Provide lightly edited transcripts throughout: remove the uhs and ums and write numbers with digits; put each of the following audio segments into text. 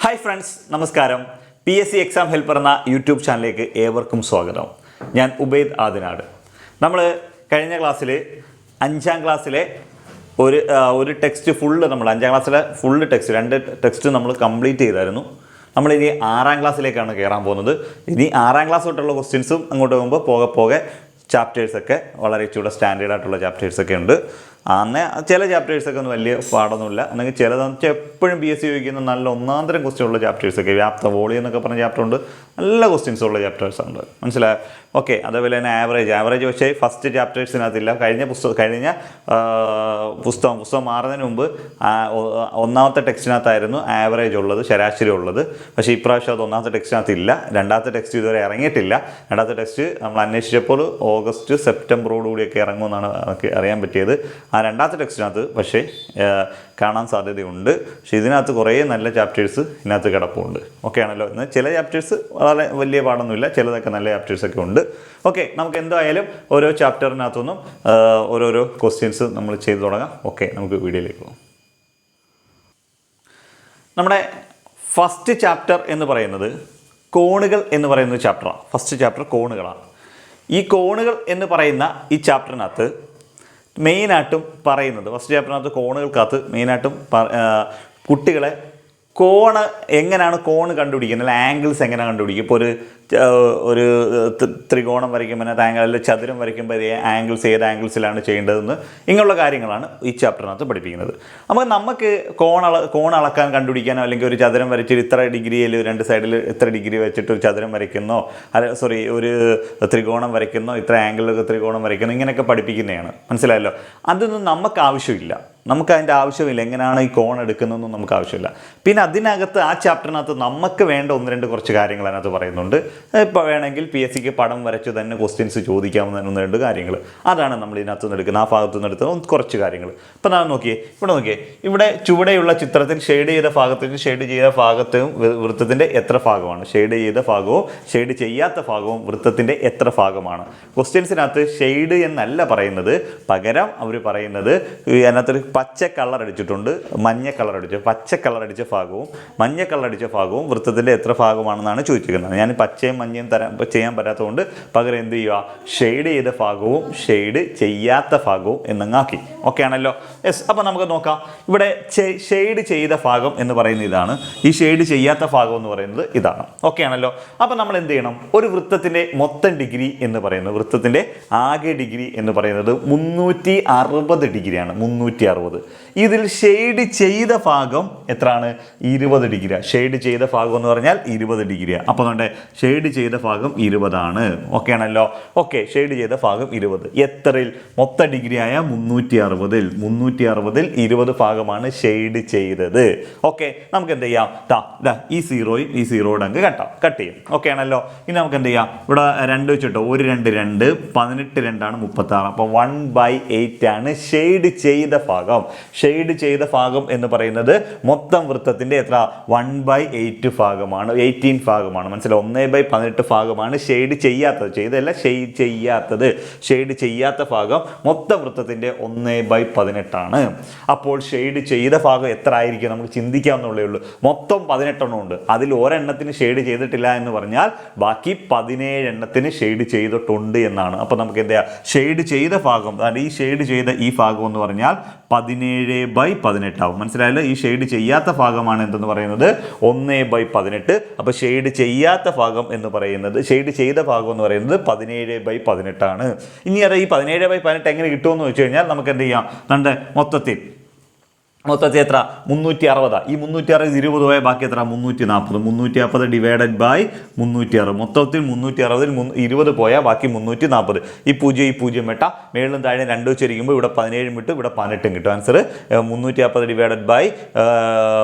Hi friends, നമസ്കാരം. PSC exam helper എന്ന YouTube ചാനലിലേക്ക് ഏവർക്കും സ്വാഗതം. ഞാൻ ഉബൈദ് ആദിനാട്. നമ്മൾ കഴിഞ്ഞ ക്ലാസ്സിൽ 5ാം ക്ലാസ്സിലെ ഒരു ടെക്സ്റ്റ് ഫുള്ള് നമ്മൾ 5ാം ക്ലാസ്സിലെ ഫുള്ള് ടെക്സ്റ്റ് 2 ടെക്സ്റ്റ് നമ്മൾ കംപ്ലീറ്റ് ചെയ്തായിരുന്നു. നമ്മളിനി 6ാം ക്ലാസ്സിലേക്കാണ് കയറാൻ പോകുന്നത്. ഇനി 6ാം ക്ലാസ് തൊട്ടുള്ള ക്വസ്റ്റ്യൻസും അങ്ങോട്ട് പോകുമ്പോൾ പോകെ ചാപ്റ്റേഴ്സൊക്കെ വളരെ ഇച്ചിരി സ്റ്റാൻഡേർഡ് ആയിട്ടുള്ള ചാപ്റ്റേഴ്സൊക്കെ ഉണ്ട്. അന്ന് ചില ചാപ്റ്റേഴ്സൊക്കെ ഒന്നും വലിയ പാടൊന്നുമില്ല, അല്ലെങ്കിൽ ചിലതെന്ന് വെച്ചാൽ എപ്പോഴും PSC ചോദിക്കുന്ന നല്ല ഒന്നാന്തരം ക്വസ്റ്റ്യൻ ഉള്ള ചാപ്റ്റേഴ്സൊക്കെ, വ്യാപ്ത വോളി എന്നൊക്കെ പറഞ്ഞ ചാപ്റ്റർ ഉണ്ട്, നല്ല ക്വസ്റ്റ്യൻസ് ഉള്ള ചാപ്റ്റേഴ്സ് ഉണ്ട്. മനസ്സിലായോ? ഓക്കെ. അതേപോലെ തന്നെ ആവറേജ് പക്ഷേ ഫസ്റ്റ് ചാപ്റ്റേഴ്സിനകത്തില്ല. കഴിഞ്ഞ പുസ്തകം മാറുന്നതിന് മുമ്പ് ഒന്നാമത്തെ ടെക്സ്റ്റിനകത്തായിരുന്നു ആവറേജ് ഉള്ളത്, ശരാശരി ഉള്ളത്. പക്ഷേ ഇപ്രാവശ്യം അത് ഒന്നാമത്തെ ടെക്സ്റ്റിനകത്തില്ല. 2ാമത്തെ ടെക്സ്റ്റ് ഇതുവരെ ഇറങ്ങിയിട്ടില്ല. 2ാമത്തെ ടെക്സ്റ്റ് നമ്മൾ അന്വേഷിച്ചപ്പോൾ ഓഗസ്റ്റ് സെപ്റ്റംബറോടുകൂടിയൊക്കെ ഇറങ്ങുമെന്നാണ് നമുക്ക് അറിയാൻ പറ്റിയത്. ആ 2ാമത്തെ ടെക്സ്റ്റിനകത്ത് പക്ഷേ കാണാൻ സാധ്യതയുണ്ട്. പക്ഷേ ഇതിനകത്ത് കുറേ നല്ല ചാപ്റ്റേഴ്സ് ഇതിനകത്ത് കിടപ്പുണ്ട്. ഓക്കെ ആണല്ലോ. എന്നാൽ ചില ചാപ്റ്റേഴ്സ് വളരെ വലിയ പാടൊന്നുമില്ല, ചിലതൊക്കെ നല്ല ചാപ്റ്റേഴ്സൊക്കെ ഉണ്ട്. ഓക്കെ, നമുക്ക് എന്തായാലും ഓരോ ചാപ്റ്ററിനകത്തുനിന്നും ഓരോരോ ക്വസ്റ്റ്യൻസ് നമ്മൾ ചെയ്തു തുടങ്ങാം. ഓക്കെ, നമുക്ക് വീഡിയോയിലേക്ക് പോകാം. നമ്മുടെ ഫസ്റ്റ് ചാപ്റ്റർ എന്ന് പറയുന്നത് കോണുകൾ എന്ന് പറയുന്ന ചാപ്റ്ററാണ്. ഫസ്റ്റ് ചാപ്റ്റർ കോണുകളാണ്. ഈ കോണുകൾ എന്ന് പറയുന്ന ഈ ചാപ്റ്ററിനകത്ത് മെയിനായിട്ടും പറയുന്നത്, ഫസ്റ്റ് ചാപ്റ്ററിനകത്ത് കോണുകൾക്കകത്ത് മെയിനായിട്ടും കുട്ടികളെ എങ്ങനെയാണ് കോണ് കണ്ടുപിടിക്കുന്നത്, അല്ലെങ്കിൽ ആംഗിൾസ് എങ്ങനെയാണ് കണ്ടുപിടിക്കുക. ഇപ്പോൾ ഒരു ത്രികോണം വരയ്ക്കുമ്പോൾ അതിനകത്ത് ആംഗിൾ, ചതുരം വരയ്ക്കുമ്പോൾ ഏത് ആംഗിൾസിലാണ് ചെയ്യേണ്ടതെന്ന് ഇങ്ങനെയുള്ള കാര്യങ്ങളാണ് ഈ ചാപ്റ്ററിനകത്ത് പഠിപ്പിക്കുന്നത്. നമുക്ക് കോൺ അളക്കാൻ കണ്ടുപിടിക്കാനോ, അല്ലെങ്കിൽ ഒരു ചതുരം വരച്ചിട്ട് ഇത്ര ഡിഗ്രിയിൽ 2 സൈഡിൽ ഇത്ര ഡിഗ്രി വെച്ചിട്ട് ഒരു ചതുരം വരയ്ക്കുന്നോ, ഒരു ത്രികോണം വരയ്ക്കുന്നോ, ഇത്ര ആംഗിളിലൊക്കെ ത്രികോണം വരയ്ക്കുന്നോ, ഇങ്ങനെയൊക്കെ പഠിപ്പിക്കുന്നതാണ്. മനസ്സിലായല്ലോ? അതൊന്നും നമുക്ക് ആവശ്യമില്ല. നമുക്ക് അതിൻ്റെ ആവശ്യമില്ല. എങ്ങനെയാണ് ഈ കോൺ എടുക്കുന്നതെന്നും നമുക്ക് ആവശ്യമില്ല. പിന്നെ അതിനകത്ത് ആ ചാപ്റ്ററിനകത്ത് നമുക്ക് വേണ്ട 1-2 കുറച്ച് കാര്യങ്ങൾ അതിനകത്ത് പറയുന്നുണ്ട്. ഇപ്പോൾ വേണമെങ്കിൽ PSCക്ക് പടം വരച്ച് തന്നെ ക്വസ്റ്റ്യൻസ് ചോദിക്കാവുന്ന 1-2 കാര്യങ്ങൾ, അതാണ് നമ്മൾ ഇതിനകത്ത് നിന്ന് എടുക്കുന്നത്. ആ ഭാഗത്തു നിന്ന് എടുക്കുന്ന കുറച്ച് കാര്യങ്ങൾ. ഇപ്പം ഞാൻ നോക്കിയേ, ഇവിടെ ചുവടെയുള്ള ചിത്രത്തിൽ ഷെയ്ഡ് ചെയ്ത ഭാഗത്തും വൃത്തത്തിൻ്റെ എത്ര ഭാഗമാണ്, ഷെയ്ഡ് ചെയ്ത ഭാഗവും ഷെയ്ഡ് ചെയ്യാത്ത ഭാഗവും വൃത്തത്തിൻ്റെ എത്ര ഭാഗമാണ്. ക്വസ്റ്റ്യൻസിനകത്ത് ഷെയ്ഡ് എന്നല്ല പറയുന്നത്, പകരം അവർ പറയുന്നത് അതിനകത്തൊരു പച്ച കളർ അടിച്ചിട്ടുണ്ട്, മഞ്ഞ കളർ അടിച്ചു, പച്ച കളർ അടിച്ച ഭാഗവും മഞ്ഞ കളർ അടിച്ച ഭാഗവും വൃത്തത്തിൻ്റെ എത്ര ഭാഗമാണെന്നാണ് ചോദിച്ചിരിക്കുന്നത്. ഞാൻ പച്ചയും മഞ്ഞയും ചെയ്യാൻ പറ്റാത്തതുകൊണ്ട് പകരം എന്ത് ചെയ്യുക, ഷെയ്ഡ് ചെയ്ത ഭാഗവും ഷെയ്ഡ് ചെയ്യാത്ത ഭാഗവും എന്നങ്ങാക്കി. ഓക്കെ ആണല്ലോ? യെസ്. അപ്പം നമുക്ക് നോക്കാം. ഇവിടെ ഷെയ്ഡ് ചെയ്ത ഭാഗം എന്ന് പറയുന്നത് ഇതാണ്, ഈ ഷെയ്ഡ് ചെയ്യാത്ത ഭാഗം എന്ന് പറയുന്നത് ഇതാണ്. ഓക്കെ ആണല്ലോ? അപ്പം നമ്മൾ എന്ത് ചെയ്യണം, ഒരു വൃത്തത്തിൻ്റെ മൊത്തം ഡിഗ്രി എന്ന് പറയുന്നത്, വൃത്തത്തിൻ്റെ ആകെ ഡിഗ്രി എന്ന് പറയുന്നത് 360 ഡിഗ്രിയാണ്. 360. ഇതിൽ ഷെയ്ഡ് ചെയ്ത ഭാഗം എത്രയാണ്? 20 ഡിഗ്രിയാണ്. ഷെയ്ഡ് ചെയ്ത ഭാഗം എന്ന് പറഞ്ഞാൽ 20 ഡിഗ്രിയാണ്. അപ്പോൾ നമ്മുടെ ഷെയ്ഡ് ചെയ്ത ഭാഗം 20 ഓക്കെ ആണല്ലോ? ഓക്കെ, ഷെയ്ഡ് ചെയ്ത ഭാഗം 20. എത്രയിൽ? മൊത്ത ഡിഗ്രിയായ 360. 360 20 ഭാഗമാണ് ഷെയ്ഡ് ചെയ്തത്. ഓക്കെ, നമുക്ക് എന്ത് ചെയ്യാം, ഈ സീറോയും ഈ സീറോയുടെ അങ്ങ് കട്ട് ചെയ്യും. ഓക്കെ ആണല്ലോ? ഇനി നമുക്ക് എന്ത് ചെയ്യാം, ഇവിടെ 2 വെച്ചിട്ടോ, 1 2 2 18 2 36. അപ്പോൾ 1/8 ആണ് ഷെയ്ഡ് ചെയ്ത ഭാഗം. ഷെയ്ഡ് ചെയ്ത ഭാഗം എന്ന് പറയുന്നത് മൊത്തം വൃത്തത്തിൻ്റെ എത്ര? 1/8 ഭാഗമാണ്, 18 ഭാഗമാണ്. മനസ്സിലായി? 1/18 ഭാഗമാണ് ഷെയ്ഡ് ചെയ്യാത്തത്. ചെയ്തല്ല, ഷെയ്ഡ് ചെയ്യാത്തത്. ഷെയ്ഡ് ചെയ്യാത്ത ഭാഗം മൊത്തം വൃത്തത്തിൻ്റെ 1/18. അപ്പോൾ ഷെയ്ഡ് ചെയ്ത ഭാഗം എത്ര ആയിരിക്കും നമുക്ക് ചിന്തിക്കാവുന്നേ ഉള്ളൂ. മൊത്തം 18 ഉണ്ട്. അതിൽ ഒരെണ്ണത്തിന് ഷെയ്ഡ് ചെയ്തിട്ടില്ല എന്ന് പറഞ്ഞാൽ ബാക്കി 17 എണ്ണത്തിന് ഷെയ്ഡ് ചെയ്തിട്ടുണ്ട് എന്നാണ്. അപ്പോൾ നമുക്ക് എന്താ, ഷെയ്ഡ് ചെയ്ത ഭാഗം, അതായത് ഈ ഷെയ്ഡ് ചെയ്ത ഈ ഭാഗം എന്ന് പറഞ്ഞാൽ 17/18 ആവും. മനസ്സിലായല്ലോ? ഈ ഷെയ്ഡ് ചെയ്യാത്ത ഭാഗമാണ് എന്തെന്ന് പറയുന്നത് 1/18. അപ്പോൾ ഷെയ്ഡ് ചെയ്യാത്ത ഭാഗം എന്ന് പറയുന്നത്, ഷെയ്ഡ് ചെയ്ത ഭാഗം എന്ന് പറയുന്നത് 17/18. ഇനി ഈ 17/18 എങ്ങനെ കിട്ടുമെന്ന് വെച്ച് കഴിഞ്ഞാൽ നമുക്ക് എന്ത് ചെയ്യാം, മൊത്തത്തിൽ എത്ര? 360. ഈ 360 20 പോയാൽ ബാക്കി എത്ര? 340. 340 ഡിവൈഡഡ് ബൈ 360. മൊത്തത്തിൽ 360 20 പോയാൽ ബാക്കി 340. ഈ 0 വെട്ടാം, മേളിലും താഴെ 2 വെച്ചിരിക്കുമ്പോൾ ഇവിടെ 17 വിട്ടു, ഇവിടെ 18 കിട്ടും. Answer 340 divided by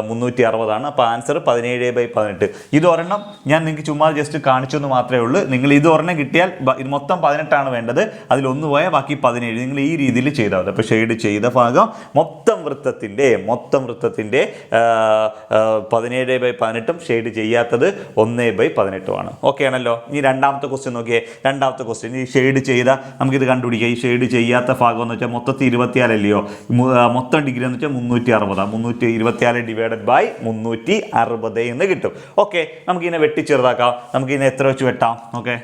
360. അപ്പോൾ ആൻസർ 17/18. ഇതൊരെണ്ണം ഞാൻ നിങ്ങൾക്ക് ചുമ്മാ ജസ്റ്റ് കാണിച്ചു എന്ന് മാത്രമേ ഉള്ളൂ. നിങ്ങൾ ഇതൊരെണ്ണം കിട്ടിയാൽ ഇത് മൊത്തം 18 വേണ്ടത്, അതിലൊന്ന് പോയാൽ ബാക്കി 17. നിങ്ങൾ ഈ രീതിയിൽ ചെയ്താൽ മതി. അപ്പോൾ ഷെയ്ഡ് ചെയ്ത ഭാഗം മൊത്തം വൃത്തത്തിൻ്റെ മൊത്തം വൃത്തത്തിൻ്റെ 17/18 ഷെയ്ഡ് ചെയ്യാത്തത് 1/18 ഓക്കെ ആണല്ലോ. ഇനി രണ്ടാമത്തെ ക്വസ്റ്റ്യൻ നോക്കിയേ. രണ്ടാമത്തെ ക്വസ്റ്റ്യൻ ഈ ഷെയ്ഡ് ചെയ്ത നമുക്കിത് കണ്ടുപിടിക്കുക. ഈ ഷെയ്ഡ് ചെയ്യാത്ത ഭാഗം എന്ന് വെച്ചാൽ മൊത്തത്തിൽ 24 അല്ലയോ, മൊത്തം ഡിഗ്രി എന്ന് വെച്ചാൽ 360. 324 ഡിവൈഡഡ് ബൈ 360 എന്ന് കിട്ടും. ഓക്കെ, നമുക്കിതിനെ വെട്ടിച്ചെറുതാക്കാം. നമുക്കിതിനെ എത്ര വെച്ച് വെട്ടാം? ഓക്കെ,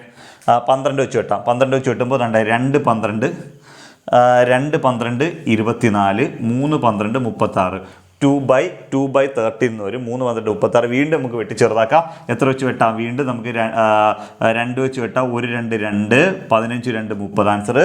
12 വെച്ച് വെട്ടാം. 12 വെച്ച് വെട്ടുമ്പോൾ 2 12 2 12 24 3 12 36 2/13 എന്ന് വരും. 3 12 36. വീണ്ടും നമുക്ക് വെട്ടി ചെറുതാക്കാം. എത്ര വെച്ച് വെട്ടാം? വീണ്ടും നമുക്ക് 2 വെച്ച് വെട്ടാം. 1 2 2 15 2 30. ആൻസർ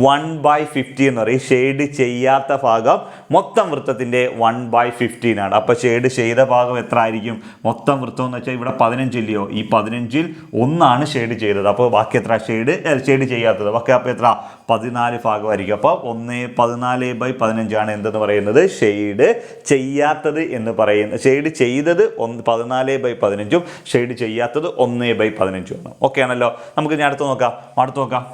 1/50 എന്ന് പറയും. ഷെയ്ഡ് ചെയ്യാത്ത ഭാഗം മൊത്തം വൃത്തത്തിൻ്റെ 1/15 ആണ്. അപ്പോൾ ഷെയ്ഡ് ചെയ്ത ഭാഗം എത്ര ആയിരിക്കും? മൊത്തം വൃത്തം എന്ന് വെച്ചാൽ ഇവിടെ 15 ഇല്ലയോ, ഈ 15ൽ 1 ഷെയ്ഡ് ചെയ്തത്. അപ്പോൾ ബാക്കി എത്ര? ഷെയ്ഡ് ചെയ്യാത്തത് ബാക്കി അപ്പോൾ എത്ര? 14 ഭാഗമായിരിക്കും. അപ്പോൾ 14/15 ആണ് എന്തെന്ന് പറയുന്നത്? ഷെയ്ഡ് ചെയ്യാത്തത് എന്ന് പറയുന്നത്. ഷെയ്ഡ് ചെയ്തത് 14/15, ഷെയ്ഡ് ചെയ്യാത്തത് 1/15 ആണ്. ഓക്കെ ആണല്ലോ. നമുക്ക് ഞാൻ അടുത്ത് നോക്കാം.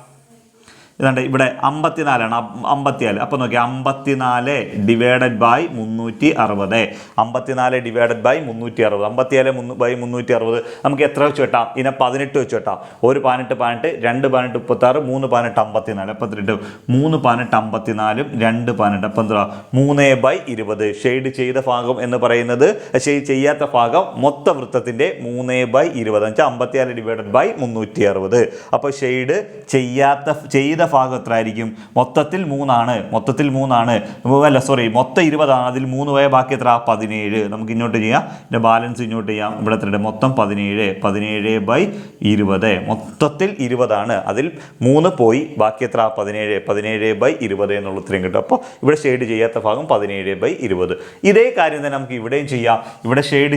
ഇതാണ്ട് ഇവിടെ 54 ആണ്. 54. അപ്പോൾ നോക്കിയാൽ 54 ഡിവൈഡഡ് ബൈ 360. 54 divided by 360. 54/360 നമുക്ക് എത്ര വെച്ച് വെട്ടാം? ഇതിനെ 18 വെച്ച് വെട്ടാം. 1 18 18 2 18 36 3 18 54. അപ്പോൾ എത്ര കിട്ടും? 3 18 54 2 18 അപ്പം എത്ര? 3/20. ഷെയ്ഡ് ചെയ്ത ഭാഗം എന്ന് പറയുന്നത്, ഷെയ്ഡ് ചെയ്യാത്ത ഭാഗം മൊത്ത വൃത്തത്തിൻ്റെ 3/20 എന്ന് വെച്ചാൽ 54 ഡിവൈഡഡ് ബൈ 360. അപ്പോൾ ഷെയ്ഡ് ചെയ്ത ഭാഗം എത്ര ആയിരിക്കും? മൊത്തത്തിൽ 3 ആണ്. മൊത്തത്തിൽ 3 ആണ്. മൊത്തം 20 ആണ്. അതിൽ 3 പോയ ബാക്കി എത്ര? 17. നമുക്ക് ഇങ്ങോട്ട് ചെയ്യാം. ഇതിൻ്റെ ബാലൻസ് ഇങ്ങോട്ട് ചെയ്യാം. ഇവിടെ എത്ര? മൊത്തം 17. 17/20. മൊത്തത്തിൽ 20 ആണ്. അതിൽ 3 പോയി ബാക്കി എത്ര? 17. 17/20 എന്നുള്ള ഉത്തരം കിട്ടും. അപ്പോൾ ഇവിടെ ഷെയ്ഡ് ചെയ്യാത്ത ഭാഗം 17/20. ഇതേ കാര്യം തന്നെ നമുക്ക് ഇവിടെയും ചെയ്യാം. ഇവിടെ ഷെയ്ഡ്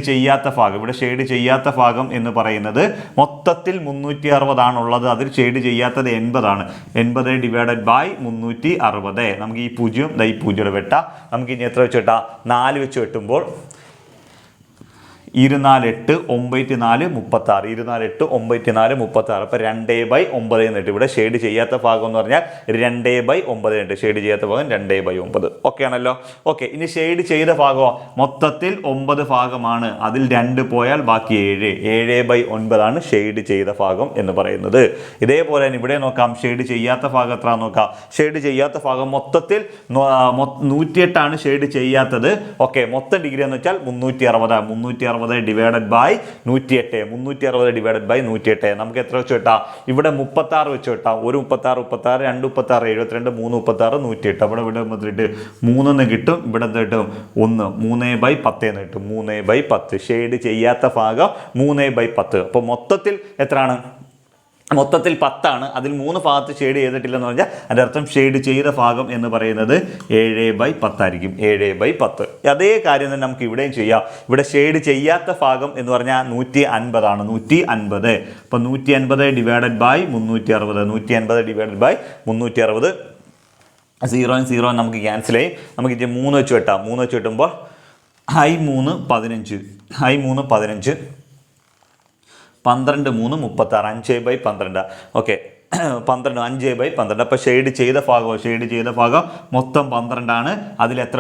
ചെയ്യാത്ത ഭാഗം എന്ന് പറയുന്നത് മൊത്തത്തിൽ 360 ആണുള്ളത്. അതിൽ ഷെയ്ഡ് ചെയ്യാത്തത് 80 ആണ്. 80 ഡിവൈഡഡ് ബൈ 360. നമുക്ക് ഈ 0 ഈ 0 വെട്ടാം. നമുക്ക് ഇനി എത്ര വെച്ച് വെട്ടാം? 4 വെച്ച് വെട്ടുമ്പോൾ 24 8 9 4 36. 24 8 9 4 36. അപ്പോൾ 2/9 എന്ന് കിട്ടും. ഇവിടെ ഷെയ്ഡ് ചെയ്യാത്ത ഭാഗം എന്ന് പറഞ്ഞാൽ 2/9 ഉണ്ട്. ഷെയ്ഡ് ചെയ്യാത്ത ഭാഗം 2/9. ഓക്കെ ആണല്ലോ. ഓക്കെ, ഇനി ഷെയ്ഡ് ചെയ്ത ഭാഗമോ? മൊത്തത്തിൽ 9 ഭാഗമാണ്. അതിൽ 2 പോയാൽ ബാക്കി 7. 7/9 ആണ് ഷെയ്ഡ് ചെയ്ത ഭാഗം എന്ന് പറയുന്നത്. ഇതേപോലെ തന്നെ ഇവിടെ നോക്കാം. ഷെയ്ഡ് ചെയ്യാത്ത ഭാഗം എത്ര നോക്കാം. ഷെയ്ഡ് ചെയ്യാത്ത ഭാഗം മൊത്തത്തിൽ 108 ആണ് ഷെയ്ഡ് ചെയ്യാത്തത്. ഓക്കെ, മൊത്തം ഡിഗ്രി എന്ന് വെച്ചാൽ 360 ഡിവൈഡഡ് ബൈ 108. 360 divided by 108. നമുക്ക് എത്ര വെച്ച് വെട്ടാം? ഇവിടെ 36 വെച്ച് വെട്ടാം. 1 36 36 2 36 72 3 36 108. അവിടെ ഇവിടെ 3 കിട്ടും. ഇവിടെ എന്ത് കിട്ടും? 1 3/10 എന്ന് കിട്ടും. 3/10. ഷെയ്ഡ് ചെയ്യാത്ത ഭാഗം 3/10. അപ്പോൾ മൊത്തത്തിൽ എത്രയാണ്? മൊത്തത്തിൽ 10 ആണ്. അതിൽ 3 ഭാഗത്ത് ഷെയ്ഡ് ചെയ്തിട്ടില്ലെന്ന് പറഞ്ഞാൽ അതിൻ്റെ അർത്ഥം ഷെയ്ഡ് ചെയ്ത ഭാഗം എന്ന് പറയുന്നത് 7/10 ആയിരിക്കും. 7/10. അതേ കാര്യം തന്നെ നമുക്ക് ഇവിടെയും ചെയ്യാം. ഇവിടെ ഷെയ്ഡ് ചെയ്യാത്ത ഭാഗം എന്ന് പറഞ്ഞാൽ 150 ആണ്. 150. അപ്പോൾ 150 ഡിവൈഡഡ് ബൈ 360. 150 divided by 360. 0 0 നമുക്ക് ക്യാൻസൽ ചെയ്യും. നമുക്ക് ഇത് 3 വെച്ച് വെട്ടാം. 3 വെച്ച് വെട്ടുമ്പോൾ I3 15. I3 15. 12 3 36. 5/12. ഓക്കെ, 12 5/12. അപ്പോൾ ഷെയ്ഡ് ചെയ്ത ഭാഗം മൊത്തം 12 ആണ്. അതിൽ എത്ര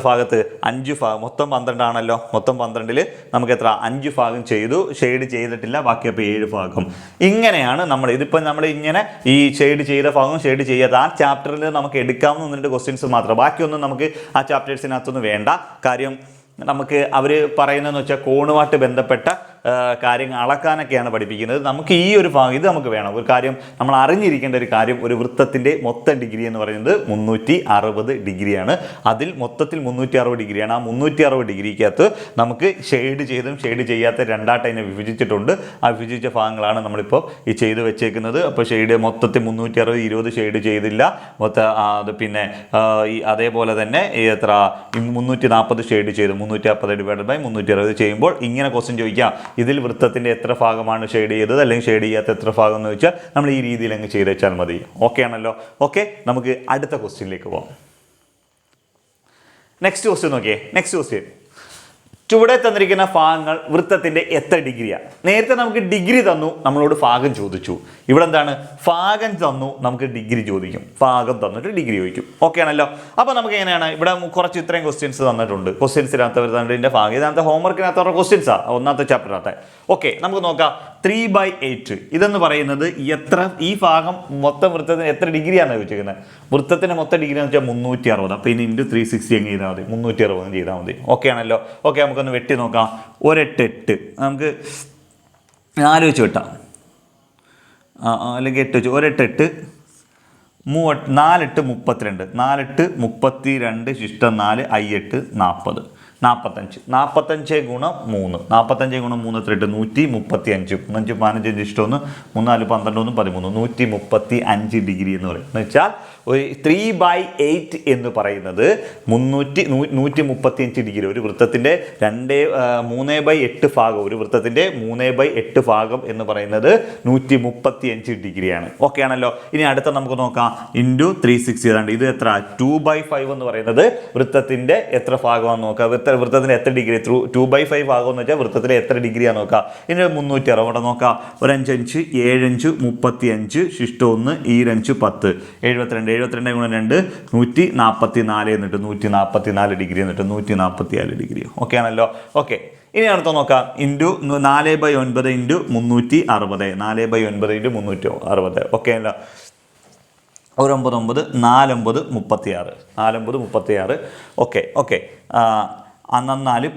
ഭാഗത്ത് 5 ഭാഗം. മൊത്തം 12 ആണല്ലോ. മൊത്തം 12ൽ നമുക്ക് എത്ര? 5 ഭാഗം ചെയ്തു. ഷെയ്ഡ് ചെയ്തിട്ടില്ല. ബാക്കി അപ്പോൾ 7 ഭാഗം. ഇങ്ങനെയാണ് ഇതിപ്പോൾ നമ്മൾ ഇങ്ങനെ ഈ ഷെയ്ഡ് ചെയ്ത ഭാഗം ഷെയ്ഡ് ചെയ്യാത്ത ആ ചാപ്റ്ററിൽ നമുക്ക് എടുക്കാവുന്ന 1-2 ക്വസ്റ്റ്യൻസ് മാത്രം. ബാക്കിയൊന്നും നമുക്ക് ആ ചാപ്റ്റേഴ്സിനകത്തൊന്നും വേണ്ട. കാര്യം നമുക്ക് അവർ പറയുന്നതെന്ന് വെച്ചാൽ കോണുമായിട്ട് ബന്ധപ്പെട്ട കാര്യങ്ങൾ അളക്കാനൊക്കെയാണ് പഠിപ്പിക്കുന്നത്. നമുക്ക് ഈ ഒരു ഭാഗം ഇത് നമുക്ക് വേണം. ഒരു കാര്യം നമ്മൾ അറിഞ്ഞിരിക്കേണ്ട ഒരു കാര്യം, ഒരു വൃത്തത്തിൻ്റെ മൊത്തം ഡിഗ്രി എന്ന് പറയുന്നത് 360 ഡിഗ്രിയാണ്. അതിൽ മൊത്തത്തിൽ 360 ഡിഗ്രിയാണ്. ആ 360 ഡിഗ്രിക്കകത്ത് നമുക്ക് ഷെയ്ഡ് ചെയ്തും ഷെയ്ഡ് ചെയ്യാത്ത 2ആയിട്ട് അതിനെ വിഭജിച്ചിട്ടുണ്ട്. ആ വിഭജിച്ച ഭാഗങ്ങളാണ് നമ്മളിപ്പോൾ ഈ ചെയ്ത് വെച്ചേക്കുന്നത്. അപ്പോൾ ഷെയ്ഡ് മൊത്തത്തിൽ 360 20 ഷെയ്ഡ് ചെയ്തില്ല. അത് പിന്നെ ഈ അതേപോലെ തന്നെ എത്ര 340 ഷെയ്ഡ് ചെയ്തു. 340 ഡിവൈഡഡ് ബൈ 360 ചെയ്യുമ്പോൾ ഇങ്ങനെ ക്വസ്റ്റ്യൻ ചോദിക്കാം. ഇതിൽ വൃത്തത്തിൻ്റെ എത്ര ഭാഗമാണ് ഷെയ്ഡ് ചെയ്തത് അല്ലെങ്കിൽ ഷെയ്ഡ് ചെയ്യാത്ത എത്ര ഭാഗം എന്ന് ചോദിച്ചാൽ നമ്മൾ ഈ രീതിയിൽ അങ്ങ് ചെയ്ത് വെച്ചാൽ മതി. ഓക്കെ ആണല്ലോ. ഓക്കെ, നമുക്ക് അടുത്ത ക്വസ്റ്റ്യനിലേക്ക് പോകാം. നെക്സ്റ്റ് ക്വസ്റ്റ്യൻ നോക്കിയേ. നെക്സ്റ്റ് ക്വസ്റ്റ്യൻ ചുവടെ തന്നിരിക്കുന്ന ഭാഗങ്ങൾ വൃത്തത്തിന്റെ എത്ര ഡിഗ്രിയാണ്? നേരത്തെ നമുക്ക് ഡിഗ്രി തന്നു, നമ്മളോട് ഭാഗം ചോദിച്ചു. ഇവിടെ എന്താണ്? ഭാഗം തന്നു, നമുക്ക് ഡിഗ്രി ചോദിക്കും. ഭാഗം തന്നിട്ട് ഡിഗ്രി ചോദിക്കും. ഓക്കെ ആണല്ലോ. അപ്പോൾ നമുക്ക് എങ്ങനെയാണ്? ഇവിടെ കുറച്ച് ഇത്രയും ക്വസ്റ്റ്യൻസ് തന്നിട്ടുണ്ട്. ക്വസ്റ്റ്യൻസിനകത്ത് വരുന്നതിൻ്റെ ഭാഗം ഇതിനകത്ത് ഹോംവർക്കിനകത്തുള്ള ക്വസ്റ്റ്യൻസാണ്, ഒന്നാമത്തെ ചാപ്റ്ററിനകത്ത്. ഓക്കെ, നമുക്ക് നോക്കാം. 3/8 ഇതെന്ന് പറയുന്നത് എത്ര, ഈ ഭാഗം മൊത്തം വൃത്തത്തിന് എത്ര ഡിഗ്രിയാണ് ചോദിച്ചിരിക്കുന്നത്? വൃത്തത്തിന് മൊത്തം ഡിഗ്രി എന്ന് വെച്ചാൽ 360. അപ്പോൾ ഇനി ഇൻറ്റു 360 എങ്ങനെ ചെയ്താൽ മതി? 360 ചെയ്താൽ മതി. ഓക്കെ ആണല്ലോ. ഓക്കെ, നമുക്കൊന്ന് വെട്ടി നോക്കാം. 1 8 8 നമുക്ക് 4 വെച്ച് വെട്ടാം, അല്ലെങ്കിൽ 8 വെച്ച് 1 8 8 4 8 32 4 8 32 ശിഷ്ടം 4 I 8 40 45 45 ഗുണം 3 45 ഗുണം 3 എത്ര? 135 5 15 ഇഷ്ടം 1 3 4 12 13 135 ഡിഗ്രി എന്ന് പറയും. എന്ന് വെച്ചാൽ ഒരു 3/8 എന്ന് പറയുന്നത് 135 ഡിഗ്രി. ഒരു വൃത്തത്തിൻ്റെ 3/8 ഭാഗം, ഒരു വൃത്തത്തിൻ്റെ 3/8 ഭാഗം എന്ന് പറയുന്നത് 135 ഡിഗ്രിയാണ്. ഓക്കെ ആണല്ലോ. ഇനി അടുത്ത നമുക്ക് നോക്കാം. ഇൻറ്റു 360 ഏതാണ്ട് ഇത് എത്ര? 2/5 എന്ന് പറയുന്നത് വൃത്തത്തിൻ്റെ എത്ര ഭാഗമാണെന്ന് നോക്കാം. വൃത്തത്തിന് എത്ര ഡിഗ്രി? 2/5 ഭാഗം എന്ന് വെച്ചാൽ വൃത്തത്തിലെ എത്ര ഡിഗ്രിയാണെന്ന് നോക്കാം. ഇനി 360 അവിടെ നോക്കാം. 1 5 5 7 5 35 ശിഷ്ടം 1 ഈ 5 10 72 72 ഗുണം 2 144 എന്നിട്ട് 144 ഡിഗ്രി എന്നിട്ട് 144 ഡിഗ്രി. ഓക്കെ ആണല്ലോ. ഓക്കെ, ഇനി അടുത്ത നോക്കാം. Into 4/9 into 360 4/9 into 360. ഓക്കെ അല്ലോ. 1 9 9 4 9 36 4 9 36. Okay okay. 4 16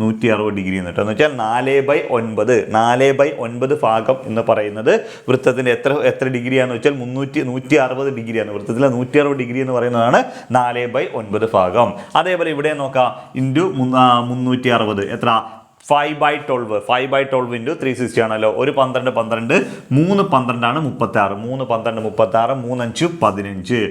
160 ഡിഗ്രി എന്നിട്ട് എന്ന് വെച്ചാൽ 4/9 ഭാഗം എന്ന് പറയുന്നത് വൃത്തത്തിൻ്റെ എത്ര ഡിഗ്രിയാണെന്ന് വെച്ചാൽ 160 ഡിഗ്രിയാണ്. വൃത്തത്തിലെ 160 ഡിഗ്രി എന്ന് പറയുന്നതാണ് 4/9 ഭാഗം. അതേപോലെ ഇവിടെ നോക്കാം. ഇൻറ്റു 360 എത്ര? 5/12 ഇൻറ്റു 360 ആണല്ലോ. ഒരു 12 12 3 12 ആണ് 36 3 12 36 3 5 15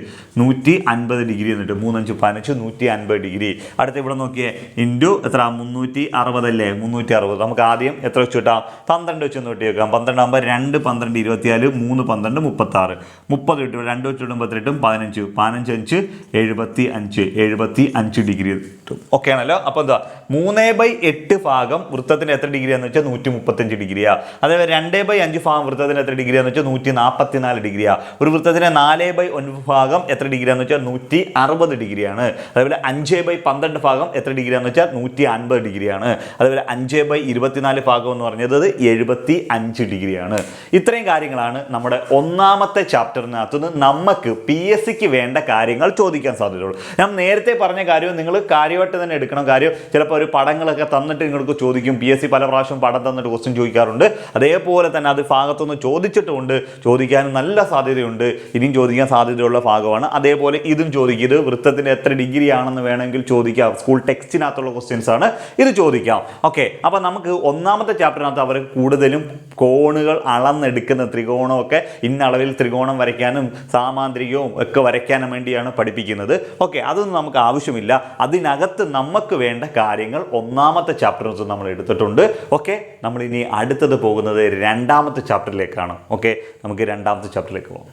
150 ഡിഗ്രി എന്നിട്ട് 3 5 15 150 ഡിഗ്രി. അടുത്ത ഇവിടെ നോക്കിയേ. ഇൻറ്റു എത്ര? 360 അല്ലേ? 360 നമുക്ക് ആദ്യം എത്ര വെച്ച് കിട്ടാം? 12 വെച്ച് ഒന്ന് വെട്ടി വെക്കാം. 12 ആകുമ്പോൾ 2 12 24 3 12 36 30 കിട്ടും. 2 വെച്ച് ഇടുമ്പോൾ 15 15 5 75 ഡിഗ്രി കിട്ടും. ഓക്കെ ആണല്ലോ. അപ്പോൾ എന്താ 3/8 ഭാഗം വൃത്തത്തിന് എത്ര ഡിഗ്രിയാന്ന് വെച്ചാൽ 135 ഡിഗ്രിയാ. അതേപോലെ 2/5 ഭാഗം വൃത്തത്തിന് എത്ര ഡിഗ്രിയാന്ന് വെച്ചാൽ 144 ഡിഗ്രിയാ. ഒരു വൃത്തത്തിന് 4/9 ഭാഗം എത്ര ഡിഗ്രിയാന്ന് വെച്ചാൽ 160 ഡിഗ്രിയാണ്. അതേപോലെ 5/12 ഭാഗം എത്ര ഡിഗ്രിയാന്ന് വെച്ചാൽ 150 ഡിഗ്രിയാണ്. അതേപോലെ 5/24 ഭാഗം എന്ന് പറഞ്ഞത് 75 ഡിഗ്രിയാണ്. ഇത്രയും കാര്യങ്ങളാണ് നമ്മുടെ ഒന്നാമത്തെ ചാപ്റ്ററിനകത്തുനിന്ന് നമുക്ക് PSCക്ക് വേണ്ട കാര്യങ്ങൾ ചോദിക്കാൻ സാധ്യതയുള്ളൂ. ഞാൻ നേരത്തെ പറഞ്ഞ കാര്യം നിങ്ങൾ കാര്യമായിട്ട് തന്നെ എടുക്കണം. കാര്യം ചിലപ്പോൾ ഒരു പടങ്ങളൊക്കെ തന്നിട്ട് നിങ്ങൾക്ക് ചോദിക്കും. PSC പല പ്രാവശ്യം പടം തന്നിട്ട് ക്വസ്റ്റ്യൻ ചോദിക്കാറുണ്ട്. അതേപോലെ തന്നെ അത് ഭാഗത്തുനിന്ന് ചോദിച്ചിട്ടുമുണ്ട്, ചോദിക്കാനും നല്ല സാധ്യതയുണ്ട്. ഇനിയും ചോദിക്കാൻ സാധ്യതയുള്ള ഭാഗമാണ്. അതേപോലെ ഇതും ചോദിക്കും. ഇത് വൃത്തത്തിൻ്റെ എത്ര ഡിഗ്രി ആണെന്ന് വേണമെങ്കിൽ ചോദിക്കാം. സ്കൂൾ ടെക്സ്റ്റിനകത്തുള്ള ക്വസ്റ്റ്യൻസ് ആണ്, ഇത് ചോദിക്കാം. ഓക്കെ, അപ്പോൾ നമുക്ക് ഒന്നാമത്തെ ചാപ്റ്ററിനകത്ത് അവർ കൂടുതലും കോണുകൾ അളന്നെടുക്കുന്ന ത്രികോണമൊക്കെ ഇന്ന അളവിൽ ത്രികോണം വരയ്ക്കാനും സാമാന്ത്രികവും ഒക്കെ വരയ്ക്കാനും വേണ്ടിയാണ് പഠിപ്പിക്കുന്നത്. ഓക്കെ, അതൊന്നും നമുക്ക് ആവശ്യമില്ല. അതിനകത്ത് നമുക്ക് വേണ്ട കാര്യങ്ങൾ ഒന്നാമത്തെ ചാപ്റ്ററിനകത്ത് നമ്മൾ എടുത്തിട്ടുണ്ട്. ഓക്കെ, നമ്മൾ ഇനി അടുത്തത് പോകുന്നത് രണ്ടാമത്തെ ചാപ്റ്ററിലേക്കാണ്. ഓക്കെ, നമുക്ക് രണ്ടാമത്തെ ചാപ്റ്ററിലേക്ക് പോകാം.